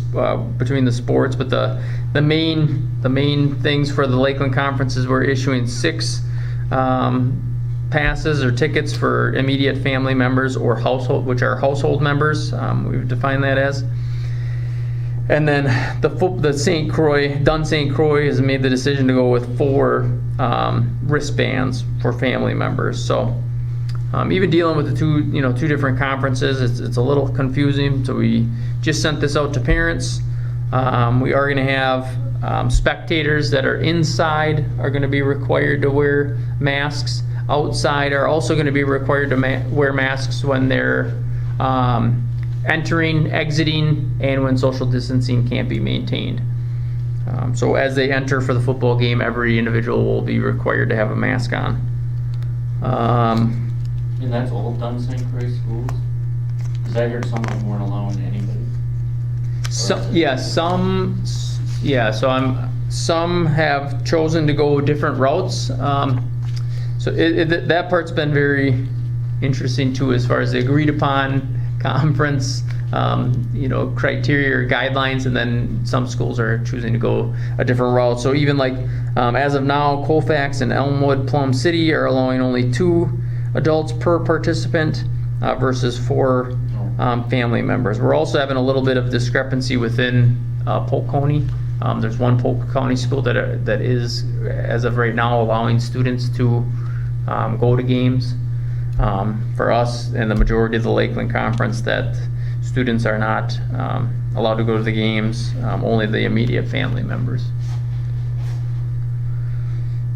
between the sports, but the main things for the Lakeland Conference is we're issuing 6 passes or tickets for immediate family members or household, which are household members. We've defined that as. And then the St. Croix, Dunn St. Croix has made the decision to go with 4 wristbands for family members. So even dealing with the 2 different conferences, it's a little confusing. So we just sent this out to parents. We are going to have spectators that are inside are going to be required to wear masks. Outside are also going to be required to wear masks when they're entering, exiting, and when social distancing can't be maintained. So as they enter for the football game, every individual will be required to have a mask on. And that's all Dunn St. Croix schools? Because I heard some of them weren't allowing anybody. Some have chosen to go different routes. So that part's been very interesting too, as far as the agreed upon conference, criteria or guidelines, and then some schools are choosing to go a different route. So even like as of now, Colfax and Elmwood, Plum City are allowing only 2 adults per participant versus 4 family members. We're also having a little bit of discrepancy within Polk County. There's one Polk County school that is, as of right now, allowing students to go to games. For us and the majority of the Lakeland Conference, that students are not allowed to go to the games, only the immediate family members.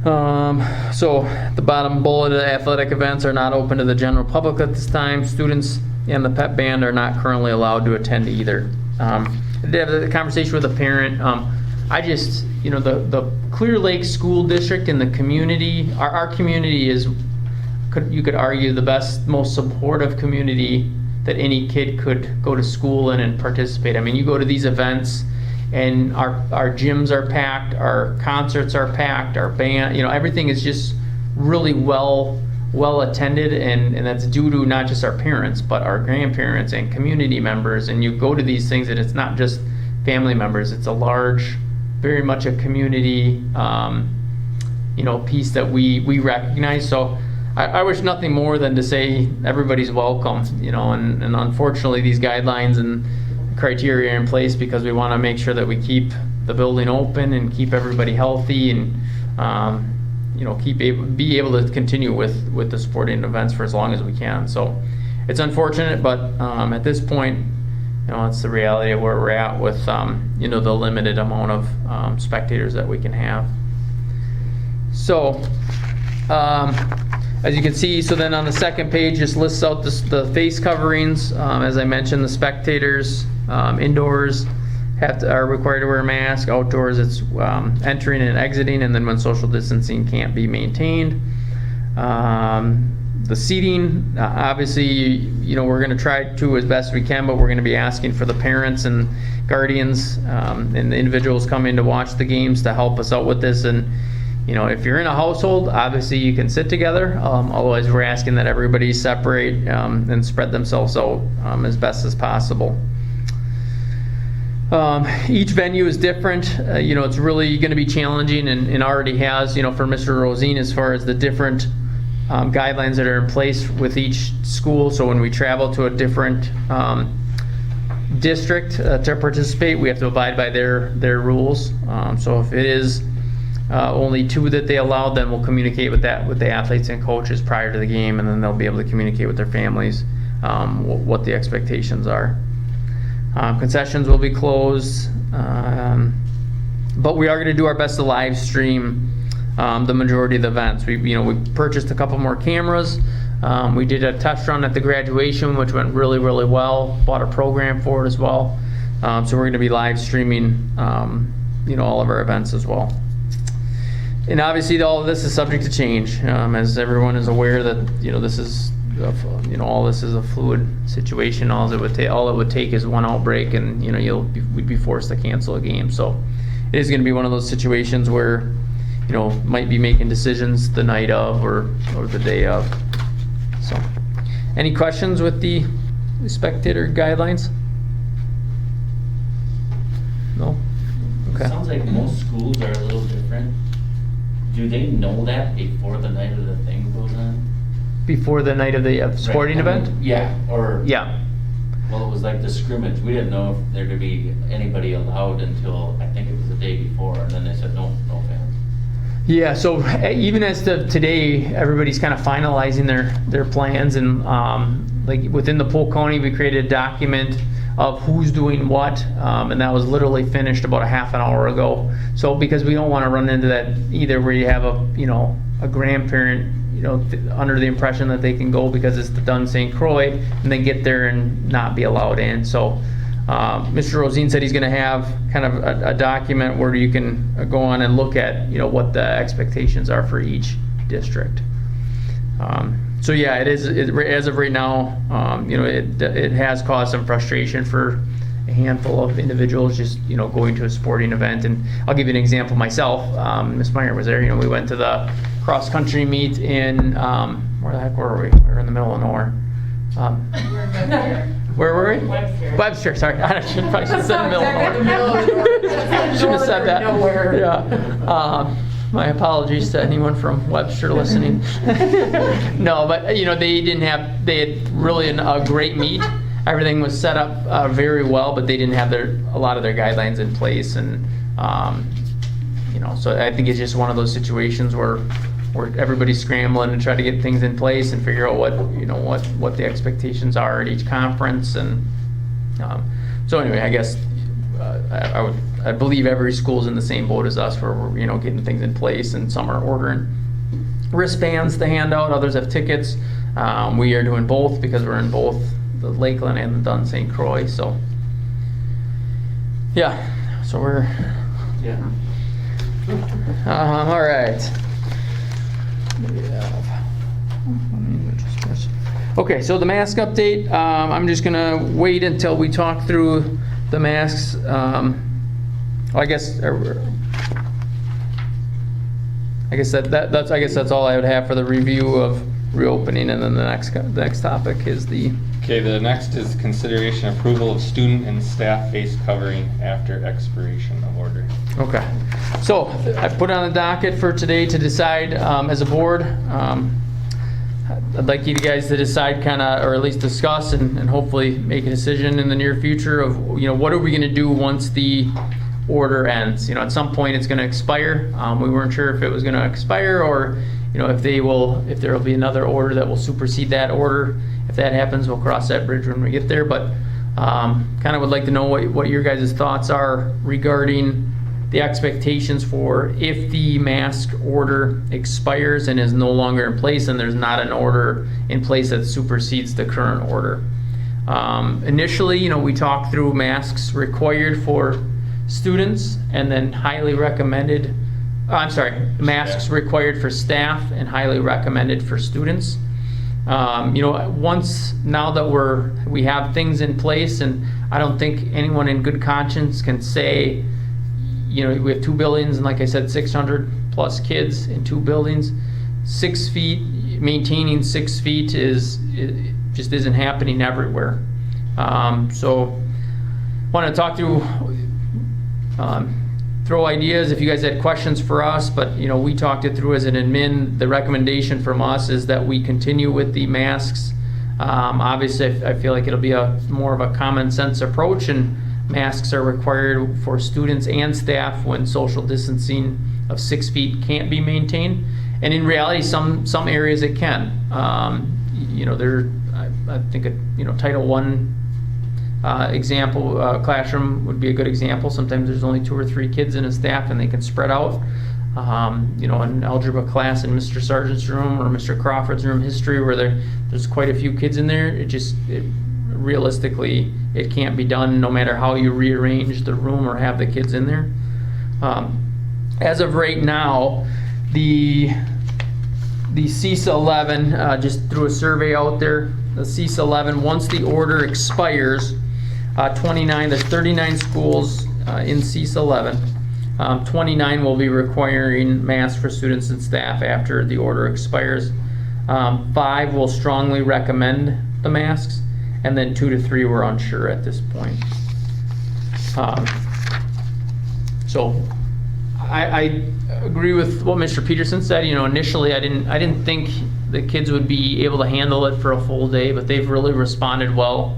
So the bottom bullet, the athletic events are not open to the general public at this time. Students and the pep band are not currently allowed to attend either. I did have a conversation with a parent. I just, the Clear Lake School District and the community, our community is, you could argue, the best, most supportive community that any kid could go to school in and participate. I mean, you go to these events and our gyms are packed, our concerts are packed, our band, everything is just really well attended, and that's due to not just our parents, but our grandparents and community members. And you go to these things and it's not just family members, it's a large, very much a community piece that we recognize. So I wish nothing more than to say everybody's welcome, and unfortunately these guidelines and criteria are in place because we want to make sure that we keep the building open and keep everybody healthy, and be able to continue with the sporting events for as long as we can. So it's unfortunate, but at this point, it's the reality of where we're at with the limited amount of spectators that we can have. So as you can see, so then on the second page, just lists out the face coverings. As I mentioned, the spectators indoors are required to wear a mask. Outdoors, it's entering and exiting, and then when social distancing can't be maintained. The seating, obviously, we're going to try to as best we can, but we're going to be asking for the parents and guardians and the individuals coming to watch the games to help us out with this. And if you're in a household, obviously you can sit together. Otherwise, we're asking that everybody separate and spread themselves out as best as possible. Each venue is different. It's really going to be challenging, and already has, for Mr. Rosine, as far as the different guidelines that are in place with each school. So when we travel to a different district to participate, we have to abide by their rules. So if it is only 2 that they allowed, then we'll communicate with the athletes and coaches prior to the game, and then they'll be able to communicate with their families what the expectations are. Concessions will be closed. But we are going to do our best to live stream the majority of the events. We purchased a couple more cameras. We did a test run at the graduation, which went really, really well. Bought a program for it as well. So we're going to be live streaming, all of our events as well. And obviously, all of this is subject to change, as everyone is aware that this is, all this is a fluid situation. All it would take is one outbreak, and we'd be forced to cancel a game. So it is going to be one of those situations where might be making decisions the night of or the day of. So, any questions with the spectator guidelines? No? Okay. Sounds like most schools are a little different. Do they know that before the night of the thing goes on? Before the night of the sporting Right, I mean, event? Yeah, or. Yeah. Well, it was like the scrimmage. We didn't know if there could be anybody allowed until, I think it was the day before, and then they said, no fans. Yeah, so even as to today, everybody's kind of finalizing their plans, and like within the Polk County, we created a document of who's doing what, and that was literally finished about a half an hour ago. So because we don't want to run into that either, where you have a grandparent under the impression that they can go because it's the Dunn St. Croix, and then get there and not be allowed in. So Mr. Rosine said he's going to have kind of a document where you can go on and look at what the expectations are for each district. So yeah, it is as of right now. It has caused some frustration for a handful of individuals just going to a sporting event. And I'll give you an example myself. Ms. Meyer was there. We went to the cross country meet in where the heck were we? We were in the middle of nowhere. Where were we? Webster. Sorry, I should have said the middle of nowhere. Should have said that. Yeah. My apologies to anyone from Webster listening. No, but they had really a great meet. Everything was set up very well, but they didn't have a lot of their guidelines in place, and so I think it's just one of those situations where everybody's scrambling to try to get things in place and figure out what the expectations are at each conference. And so anyway, I guess I believe every school's in the same boat as us, where we're getting things in place, and some are ordering wristbands to hand out, others have tickets. We are doing both because we're in both the Lakeland and the Dunn St. Croix. So yeah, so we're all right. Okay, so the mask update, I'm just gonna wait until we talk through the masks. I guess that's all I would have for the review of reopening, and then the next topic is the. Okay, the next is consideration approval of student and staff face covering after expiration of order. Okay, so I put on the docket for today to decide as a board. I'd like you guys to decide or at least discuss and hopefully make a decision in the near future of, what are we gonna do once the order ends? At some point it's gonna expire. We weren't sure if it was gonna expire or, if there will be another order that will supersede that order. If that happens, we'll cross that bridge when we get there, but kind of would like to know what your guys' thoughts are regarding the expectations for if the mask order expires and is no longer in place, and there's not an order in place that supersedes the current order. Initially, we talked through masks required for students and then masks required for staff and highly recommended for students. Now that we have things in place, and I don't think anyone in good conscience can say, we have 2 buildings, and like I said, 600 plus kids in 2 buildings. 6 feet, maintaining 6 feet it just isn't happening everywhere. So want to talk through, throw ideas if you guys had questions for us, but we talked it through as an admin. The recommendation from us is that we continue with the masks. Obviously, I feel like it'll be more of a common sense approach, and masks are required for students and staff when social distancing of 6 feet can't be maintained. And in reality, some areas it can. I think Title I example, classroom would be a good example. Sometimes there's only 2 or 3 kids in a staff and they can spread out. An algebra class in Mr. Sargent's room or Mr. Crawford's room, history, where there's quite a few kids in there. Realistically, it can't be done no matter how you rearrange the room or have the kids in there. As of right now, the CISA 11, just threw a survey out there. The CISA 11, once the order expires, there's 39 schools in CISA 11. 29 will be requiring masks for students and staff after the order expires. 5 will strongly recommend the masks, and then 2 to 3 were unsure at this point. So I agree with what Mr. Peterson said. Initially I didn't think the kids would be able to handle it for a full day, but they've really responded well.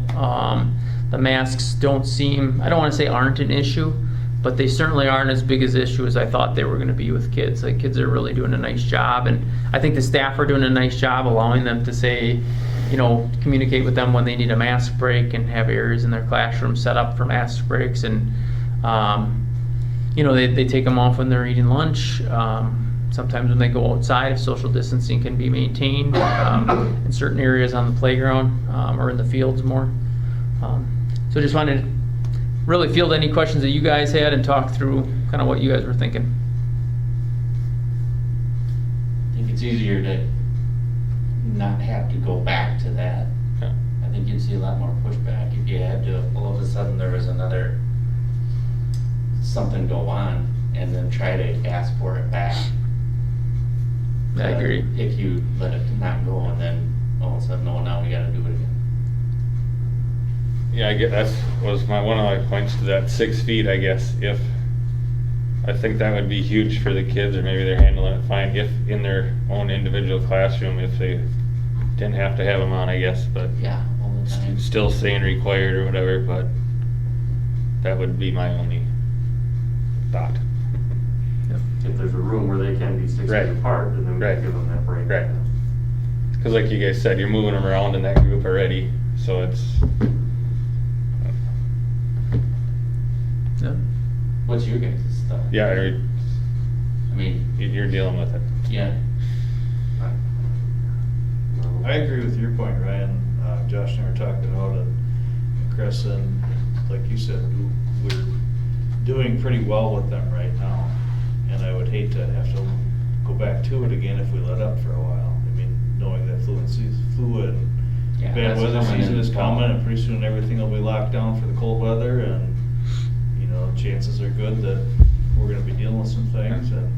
The masks don't seem, I don't want to say aren't an issue, but they certainly aren't as big as issue as I thought they were going to be with kids. Like, kids are really doing a nice job, and I think the staff are doing a nice job allowing them to say, communicate with them when they need a mask break and have areas in their classroom set up for mask breaks. And they take them off when they're eating lunch. Sometimes when they go outside, if social distancing can be maintained in certain areas on the playground or in the fields more. So just wanted to really field any questions that you guys had and talk through kind of what you guys were thinking. I think it's easier to not have to go back to that. Yeah. I think you'd see a lot more pushback if you had to, all of a sudden there was another, something go on, and then try to ask for it back. I agree. If you let it not go, and then all of a sudden, no, now we gotta do it again. Yeah, I guess was one of my points to that 6 feet, I guess. I think that would be huge for the kids, or maybe they're handling it fine if in their own individual classroom, if they didn't have to have them on, I guess, but Yeah, all the time. still saying required or whatever, but that would be my only thought. If there's a room where they can be 6 Right. feet apart, then we Right. can give them that break. Right. Because like you guys said, you're moving them around in that group already, so it's, Yeah. What's your guys' stuff? yeah, I mean, you're dealing with it. yeah, I agree with your point, Ryan. Josh and I were talking about it, and Chris, and like you said, we're doing pretty well with them right now. And I would hate to have to go back to it again if we let up for a while. I mean, knowing that flu and Yeah, bad that's weather coming season in is fall. coming, and pretty soon everything will be locked down for the cold weather, and, chances are good that we're gonna be dealing with some things, and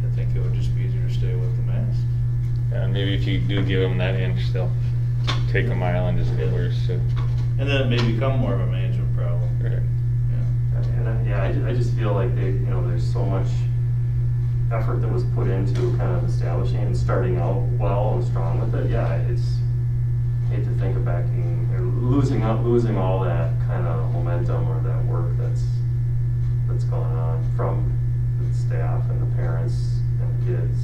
I think it would just be easier to stay with the mask. Yeah, and maybe if you do give them that inch, they'll take a mile and just get worse too. And then it may become more of a management problem. Right. Yeah. And I just feel like there's so much effort that was put into kind of establishing and starting out well and strong with it. Yeah, hate to think of backing or losing all that kind of momentum or that work that's going on from the staff and the parents and the kids.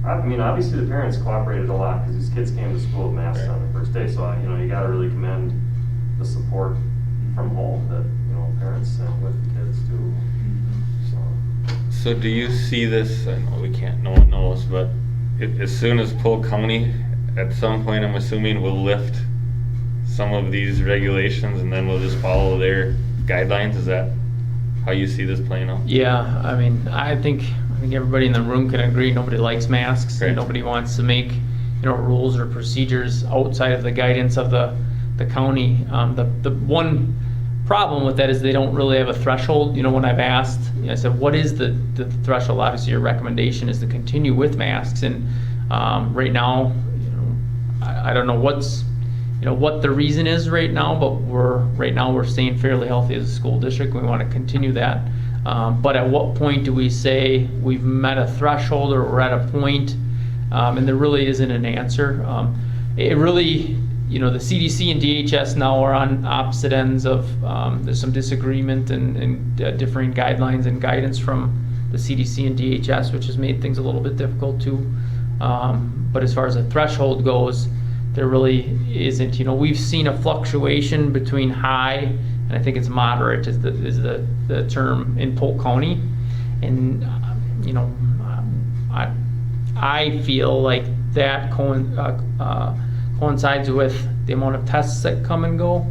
I mean, obviously the parents cooperated a lot because these kids came to school with masks on the first day. So you got to really commend the support from home that parents sent with the kids too. So do you see this, I know we can't, no one knows, but as soon as Polk County, at some point, I'm assuming, will lift some of these regulations and then we'll just follow their guidelines? Is that how you see this playing out? Yeah, I mean, I think everybody in the room can agree, nobody likes masks. Right. Nobody wants to make, rules or procedures outside of the guidance of the county. The one problem with that is they don't really have a threshold. When I've asked, I said, what is the threshold? Obviously, your recommendation is to continue with masks, and right now, I don't know what the reason is right now, but we're staying fairly healthy as a school district. We want to continue that. But at what point do we say we've met a threshold or we're at a point? And there really isn't an answer. It really, the CDC and DHS now are on opposite ends of, there's some disagreement and differing guidelines and guidance from the CDC and DHS, which has made things a little bit difficult too. But as far as the threshold goes, there really isn't. You know, we've seen a fluctuation between high, and I think it's moderate is the term in Polk County. And, you know, I feel like that coincides with the amount of tests that come and go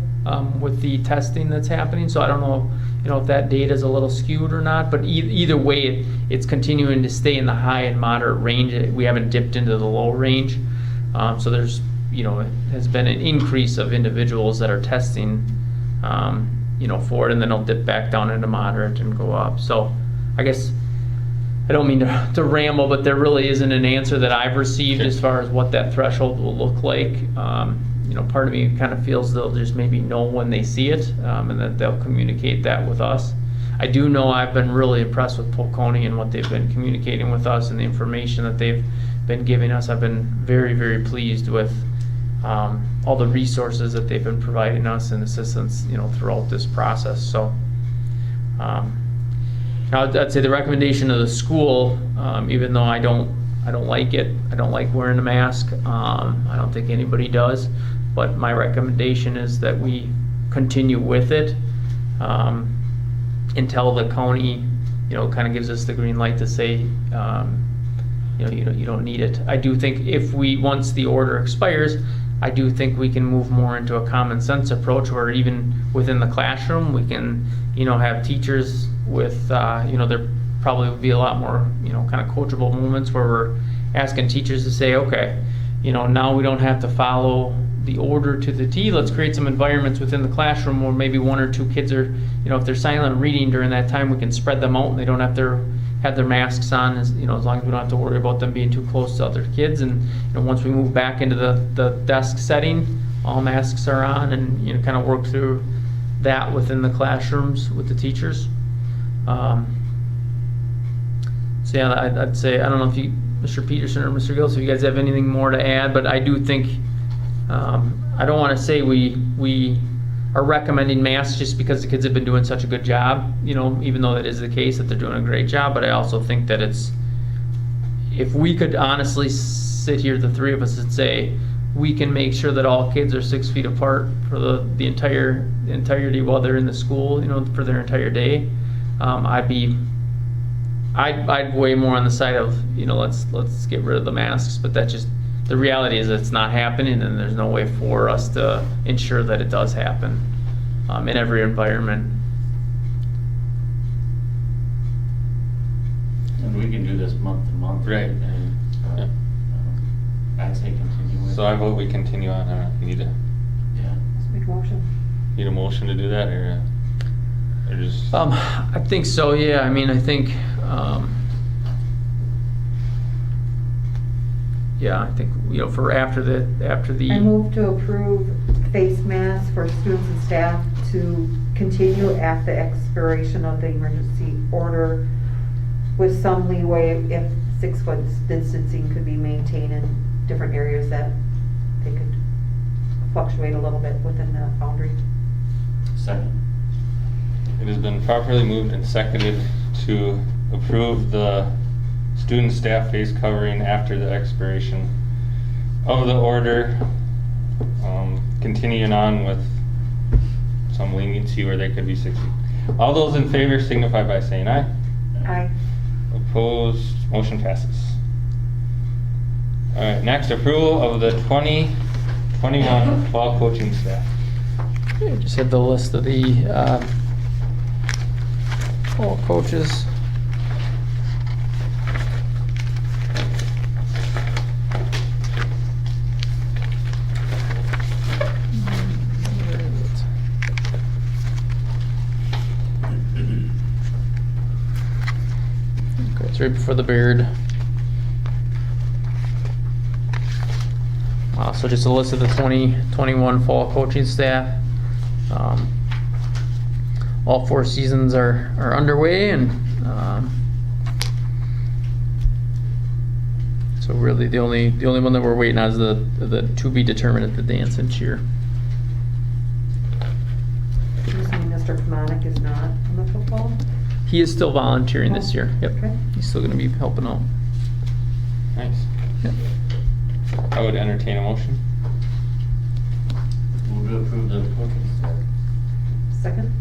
with the testing that's happening. So I don't know, you know, if that data is a little skewed or not, but either way, it's continuing to stay in the high and moderate range. We haven't dipped into the low range. So there's, you know, it has been an increase of individuals that are testing, you know, for it, and then it'll dip back down into moderate and go up. So I guess I don't mean to ramble, but there really isn't an answer that I've received as far as what that threshold will look like. You know, part of me kind of feels they'll just maybe know when they see it, and that they'll communicate that with us. I do know I've been really impressed with Polk County and what they've been communicating with us and the information that they've been giving us. I've been very, very pleased with all the resources that they've been providing us and assistance, you know, throughout this process. So I'd say the recommendation of the school, even though I don't like it, I don't like wearing a mask. I don't think anybody does, but my recommendation is that we continue with it until the county, you know, kind of gives us the green light to say, you know, you don't need it. I do think once the order expires, I do think we can move more into a common sense approach where even within the classroom, we can, you know, have teachers with, you know, there probably would be a lot more, you know, kind of coachable moments where we're asking teachers to say, okay, you know, now we don't have to follow the order to the T. Let's create some environments within the classroom where maybe one or two kids are, you know, if they're silent reading during that time, we can spread them out and they don't have to have their masks on, as you know, as long as we don't have to worry about them being too close to other kids. And you know, once we move back into the desk setting, all masks are on, and you know, kind of work through that within the classrooms with the teachers. So yeah, I'd say, I don't know if you, Mr. Peterson or Mr. Gillis, if you guys have anything more to add, but I do think, I don't want to say we are recommending masks just because the kids have been doing such a good job, you know, even though that is the case that they're doing a great job, but I also think that if we could honestly sit here, the three of us, and say, we can make sure that all kids are 6 feet apart for the entirety while they're in the school, you know, for their entire day, I'd way more on the side of, you know, let's get rid of the masks, but that's just, the reality is it's not happening, and there's no way for us to ensure that it does happen in every environment. And we can do this month to month. Right. And, Yeah. I'd say continue with. So I vote we continue on. I don't know if you need Yeah. Let's make a motion. a motion to do that, or just. I think so, yeah. I mean, I think, yeah, I think, you know, for after the. I move to approve face masks for students and staff to continue after expiration of the emergency order with some leeway if 6 foot distancing could be maintained in different areas that they could fluctuate a little bit within that boundary. Second. It has been properly moved and seconded to approve the student staff face covering after the expiration of the order, continuing on with some leniency where they could be 6 feet. All those in favor signify by saying aye. Aye. Opposed, motion passes. All right, next, approval of the 2021 fall coaching staff. Okay, just had the list of the all coaches. Okay, it's right before the beard. So just a list of the 2021 fall coaching staff. All 4 seasons are underway, and so really the only one that we're waiting on is the to be determined at the dance and cheer. Does this mean Mr. Kamanik is not on the football? He is still volunteering this year. Yep, Okay. he's still going to be helping out. Nice. Yep. I would entertain a motion. to approve the coaching staff. Second?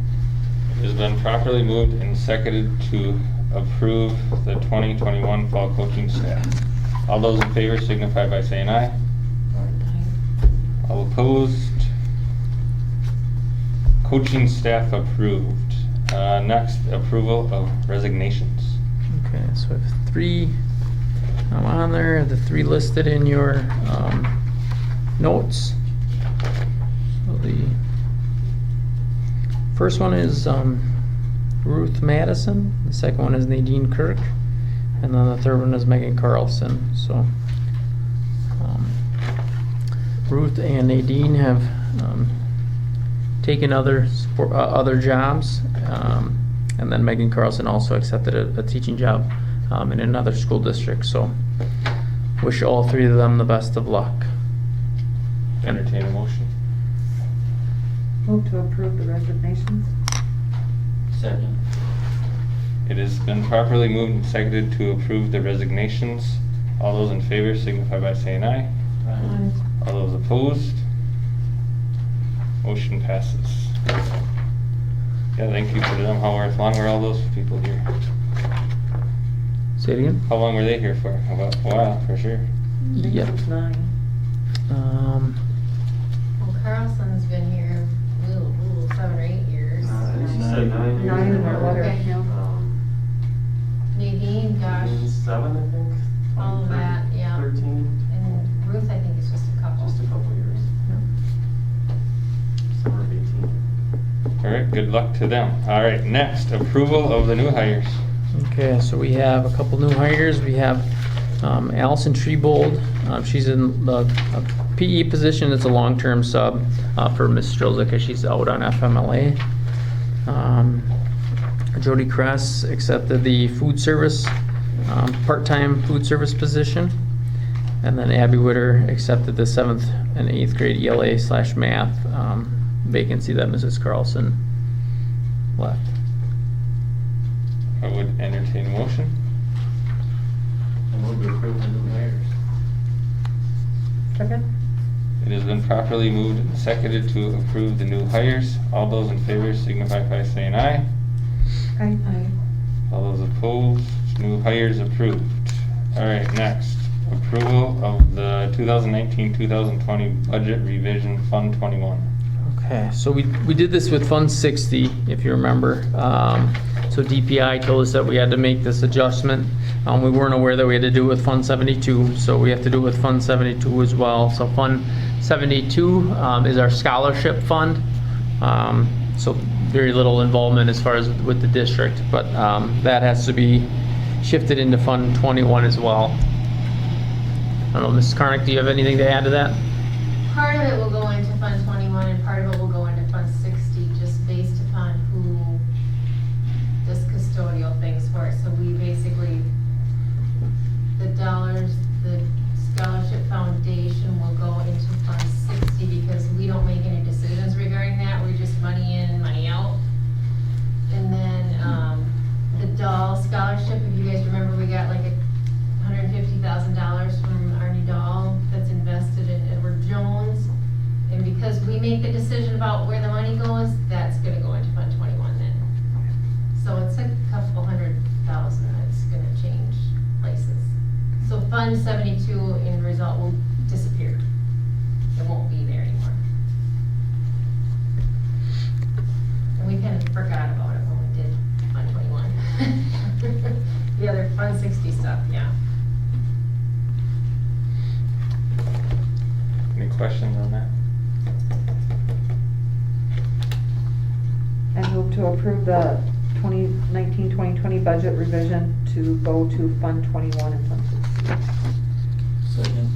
It has been properly moved and seconded to approve the 2021 fall coaching staff. All those in favor signify by saying aye. All opposed? Coaching staff approved. Next, approval of resignations. Okay, so I have 3 on there, the 3 listed in your notes. So the first one is Ruth Madison, the second one is Nadine Kirk, and then the third one is Megan Carlson. So Ruth and Nadine have taken other jobs, and then Megan Carlson also accepted a teaching job in another school district. So wish all 3 of them the best of luck. Entertain a motion. Move to approve the resignations. Second. It has been properly moved and seconded to approve the resignations. All those in favor signify by saying aye. Aye. All those opposed? Motion passes. Yeah, thank you for them. How long were all those people here? Say it again? How long were they here for? About a while, for sure. I think Yep. it was 9. Well, Carlson's been here, 7 or 8 years. She said 9 years. 9 in her letter, Okay. yeah. Nadine, gosh, 7, I think. all of that, yeah. 13, And Ruth, I think is just a couple. just a couple years. Summer of 18. All right, good luck to them. All right, next, approval of the new hires. Okay, so we have a couple new hires. We have Allison Treebold. She's in the PE position. It's a long-term sub for Miss Strzelza because she's out on FMLA. Jody Kress accepted the food service, part-time food service position. And then Abby Witter accepted the 7th and 8th grade ELA/math vacancy that Mrs. Carlson left. I would entertain a motion. I move to approve the new hires. Second? It has been properly moved and seconded to approve the new hires. All those in favor signify by saying aye. Aye. All those opposed, new hires approved. All right, next, approval of the 2019-2020 budget revision Fund 21. Okay, so we did this with Fund 60, if you remember. So DPI told us that we had to make this adjustment. We weren't aware that we had to do it with Fund 72, so we have to do it with Fund 72 as well. So Fund 72 is our scholarship fund. So very little involvement as far as with the district, but that has to be shifted into Fund 21 as well. I don't know, Mrs. Karnick, do you have anything to add to that? Part of it will go into Fund 21 and part of it will go into Fund 60, just based upon who does custodial things for it. So we basically, the dollars, the scholarship foundation will go into Fund 60 because we don't make any decisions regarding that. We're just money in, money out. And then the doll scholarship, if you guys remember, we got like $150,000 from Arnie Dahl that's invested in Edward Jones. And because we make the decision about where the money goes, that's gonna go into Fund 21 then. So it's a couple $100,000 that's gonna change places. So Fund 72 in result will disappear. It won't be there anymore. And we kind of forgot about it when we did Fund 21. The other Fund 60 stuff, yeah. Any questions on that? I move to approve the 2019-2020 budget revision to go to Fund 21 and Fund 60. Second.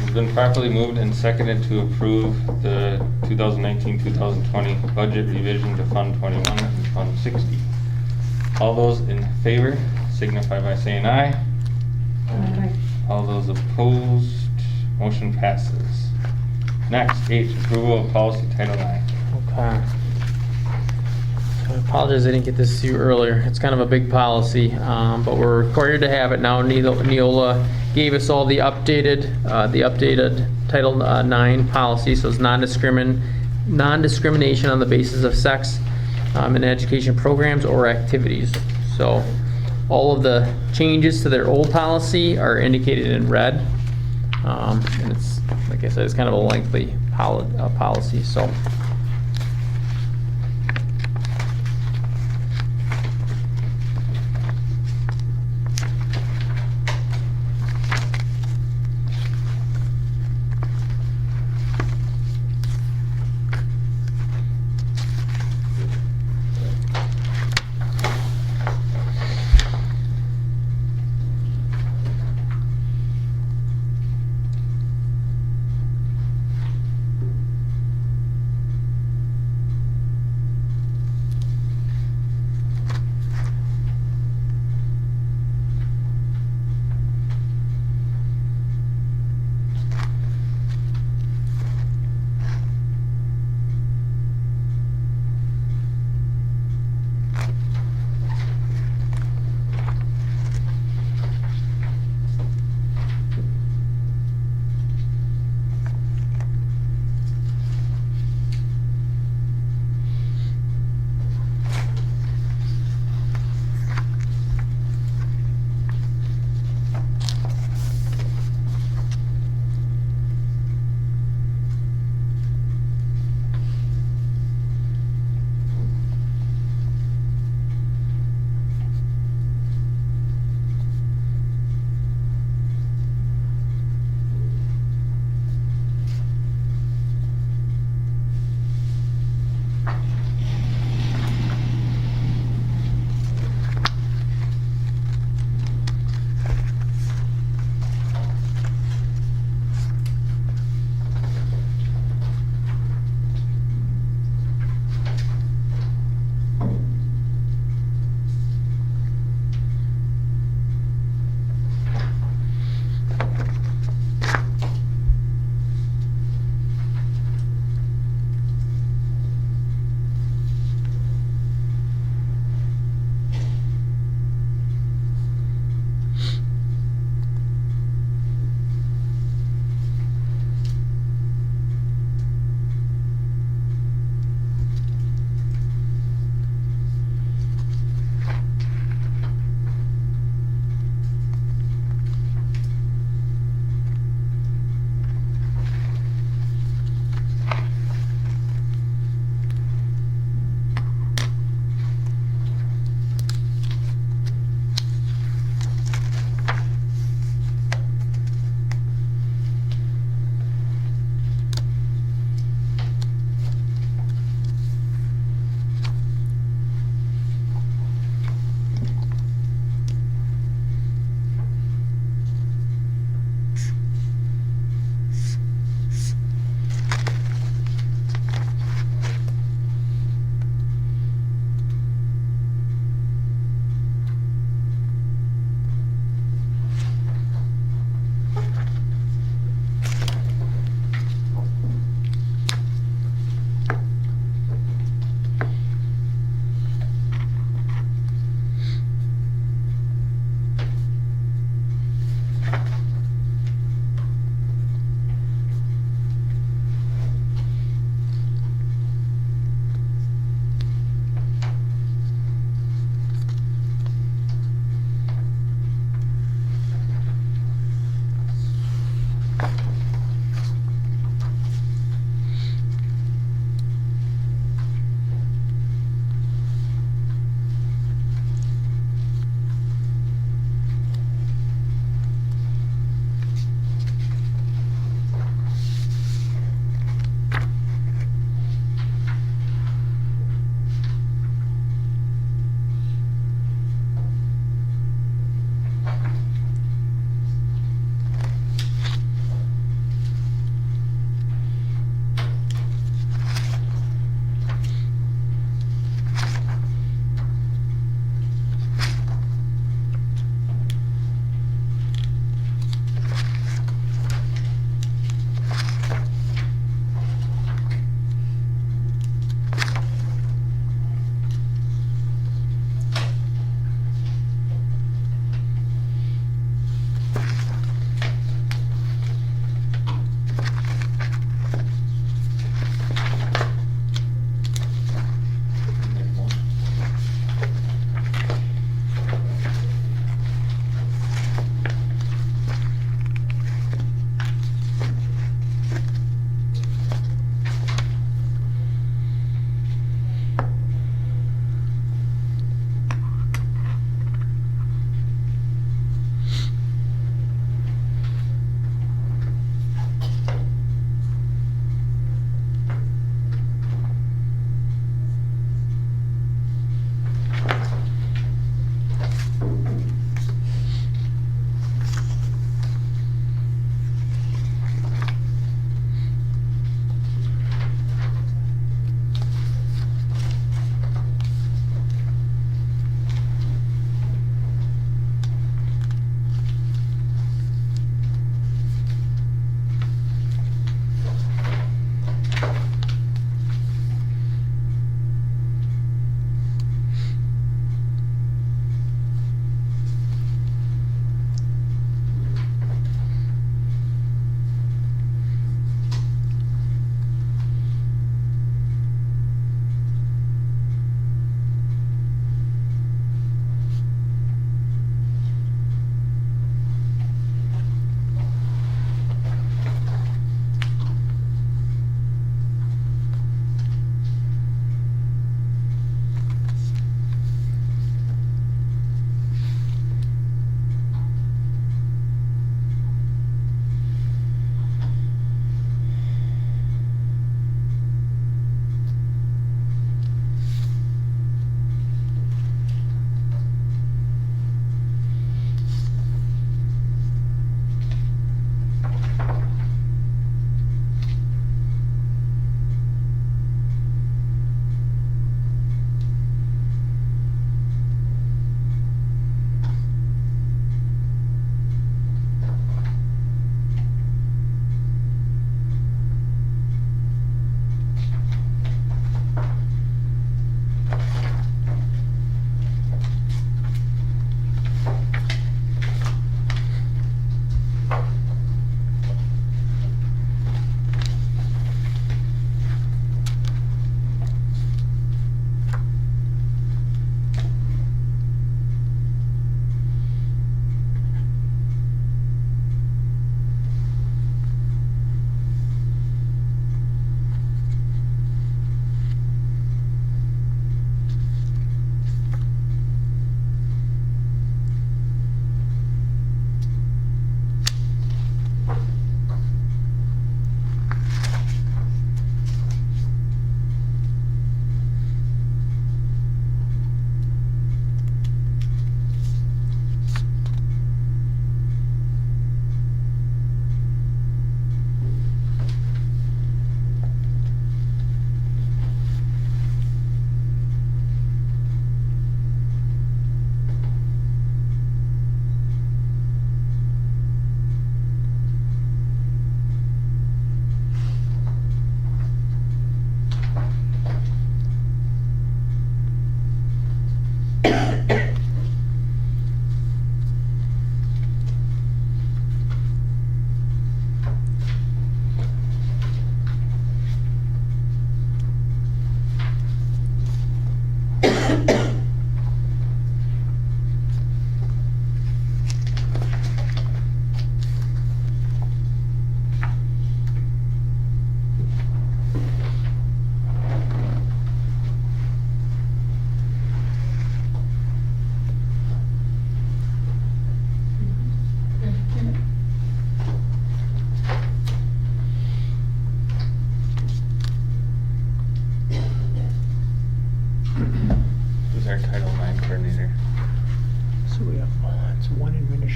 It's been properly moved and seconded to approve the 2019-2020 budget revision to Fund 21 and Fund 60. All those in favor signify by saying aye. Aye. All those opposed, motion passes. Next, H, approval of policy Title IX. Okay. I apologize I didn't get this to you earlier. It's kind of a big policy, but we're required to have it now. Neola gave us all the updated Title IX policy, so it's non-discrimination on the basis of sex in education programs or activities. So all of the changes to their old policy are indicated in red. And it's, like I said, it's kind of a lengthy policy, so.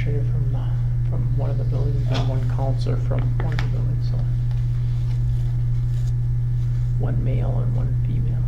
administrator from one of the buildings and one counselor from one of the buildings, so. One male and one female.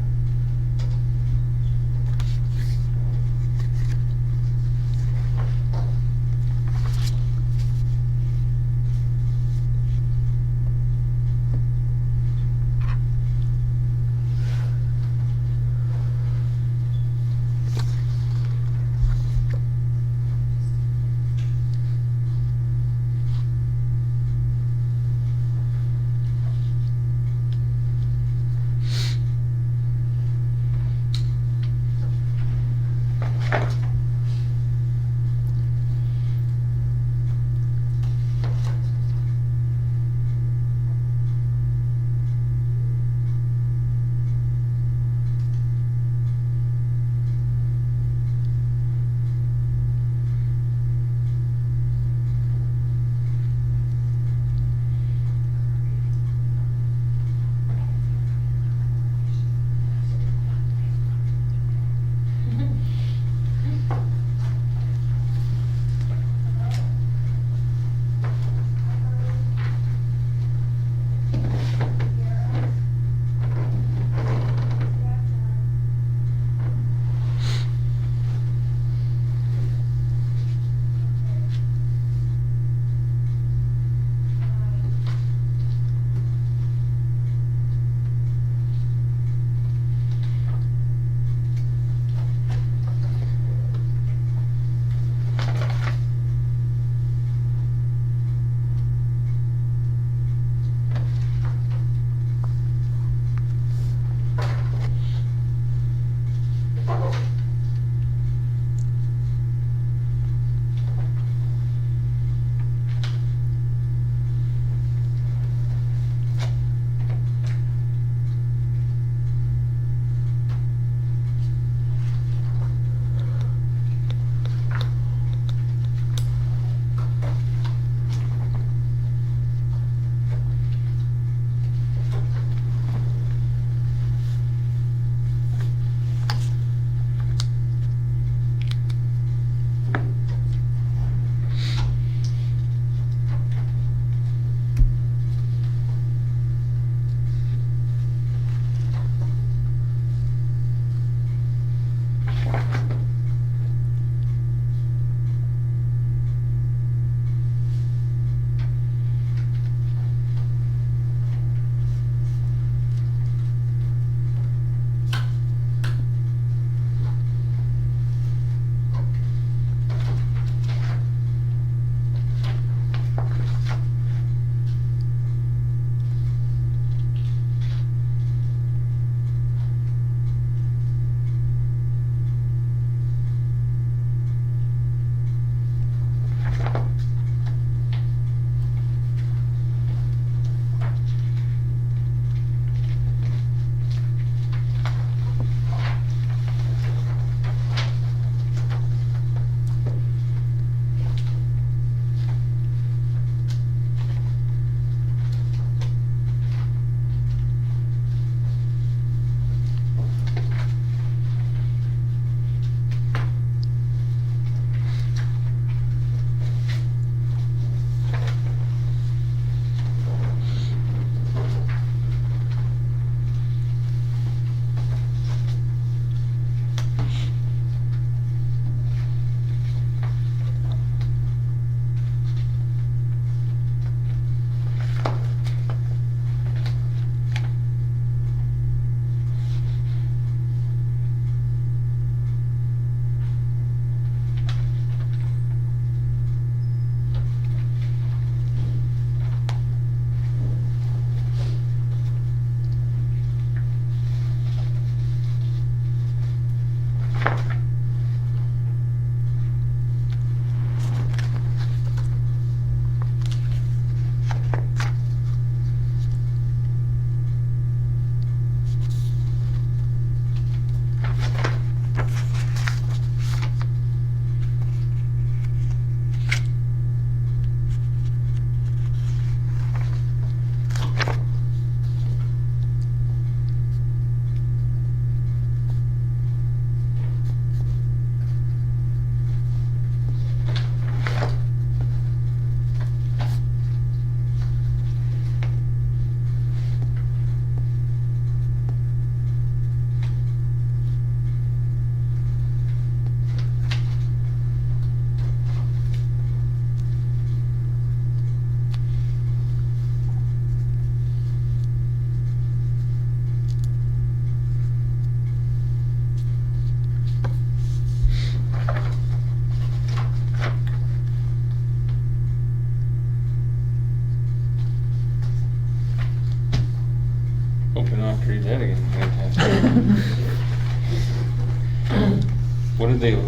Did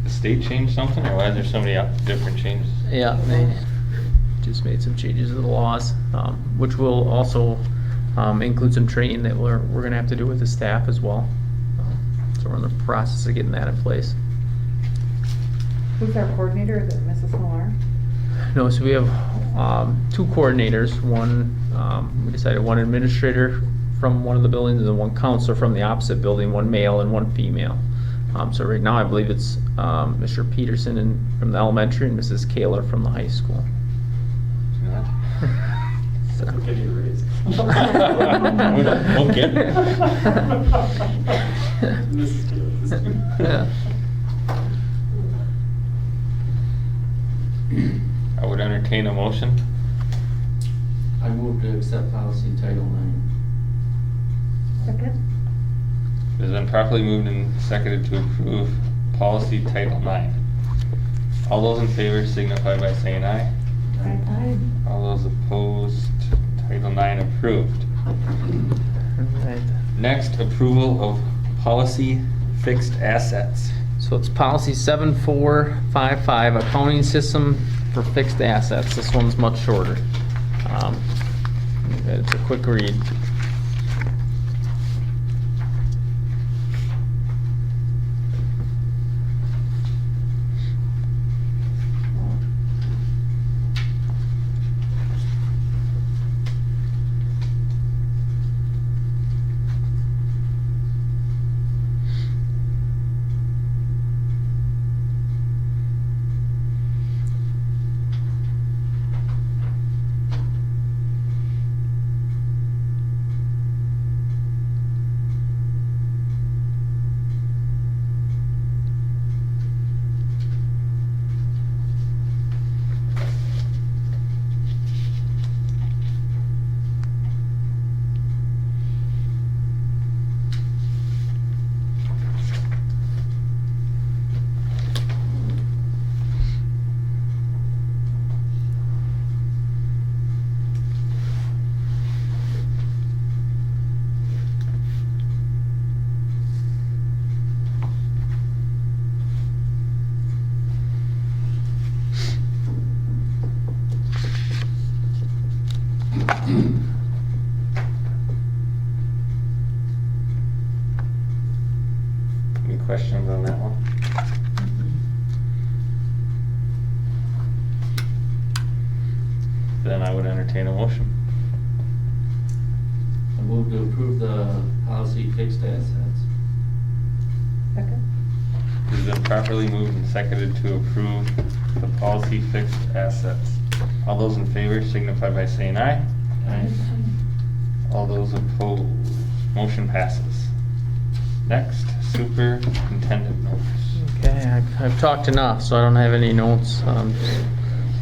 the state change something, or why are there so many different changes? Yeah, they just made some changes to the laws, which will also include some training that we're gonna have to do with the staff as well. So we're in the process of getting that in place. Who's our coordinator? Is it Mrs. Millar? No, so we have two coordinators. One, we decided one administrator from one of the buildings and then one counselor from the opposite building, one male and one female. So right now I believe it's Mr. Peterson from the elementary and Mrs. Kaler from the high school. So. We're getting a raise. We'll get it. Mrs. Taylor. Yeah. I would entertain a motion. I move to accept policy Title IX. Second? It has been properly moved and seconded to approve policy Title IX. All those in favor signify by saying aye. Aye. All those opposed, Title IX approved. Right. Next, approval of policy fixed assets. So it's policy 7455, accounting system for fixed assets. This one's much shorter. It's a quick read. Any questions on that one? Then I would entertain a motion. I move to approve the policy fixed assets. Second? It has been properly moved and seconded to approve the policy fixed assets. All those in favor signify by saying aye. Aye. All those opposed, motion passes. Next, superintendent notes. Okay, I've talked enough, so I don't have any notes.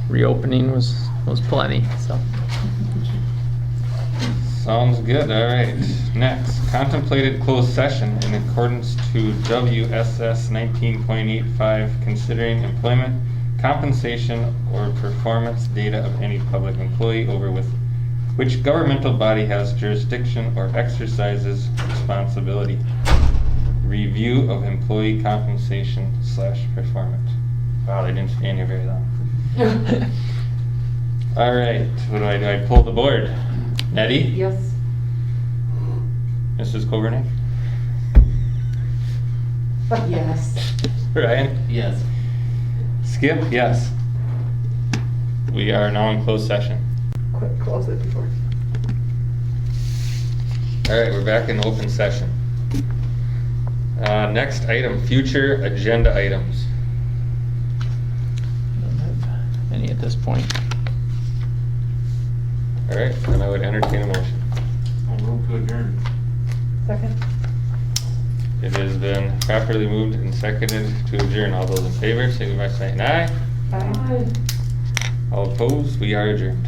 Reopening was plenty, so. Sounds good, all right. Next, contemplated closed session in accordance to WSS 19.85, considering employment, compensation, or performance data of any public employee over with which governmental body has jurisdiction or exercises responsibility. Review of employee compensation / performance. Wow, they didn't stay in here very long. All right, what do? I pull the board. Nettie? Yes. Mrs. Coburnick? Yes. Ryan? Yes. Skip? Yes. We are now in closed session. Quick, close it before. All right, we're back in open session. Next item, future agenda items. Don't have any at this point. All right, then I would entertain a motion. I move to adjourn. Second? It has been properly moved and seconded to adjourn. All those in favor, signify by saying aye. Aye. All opposed, we are adjourned.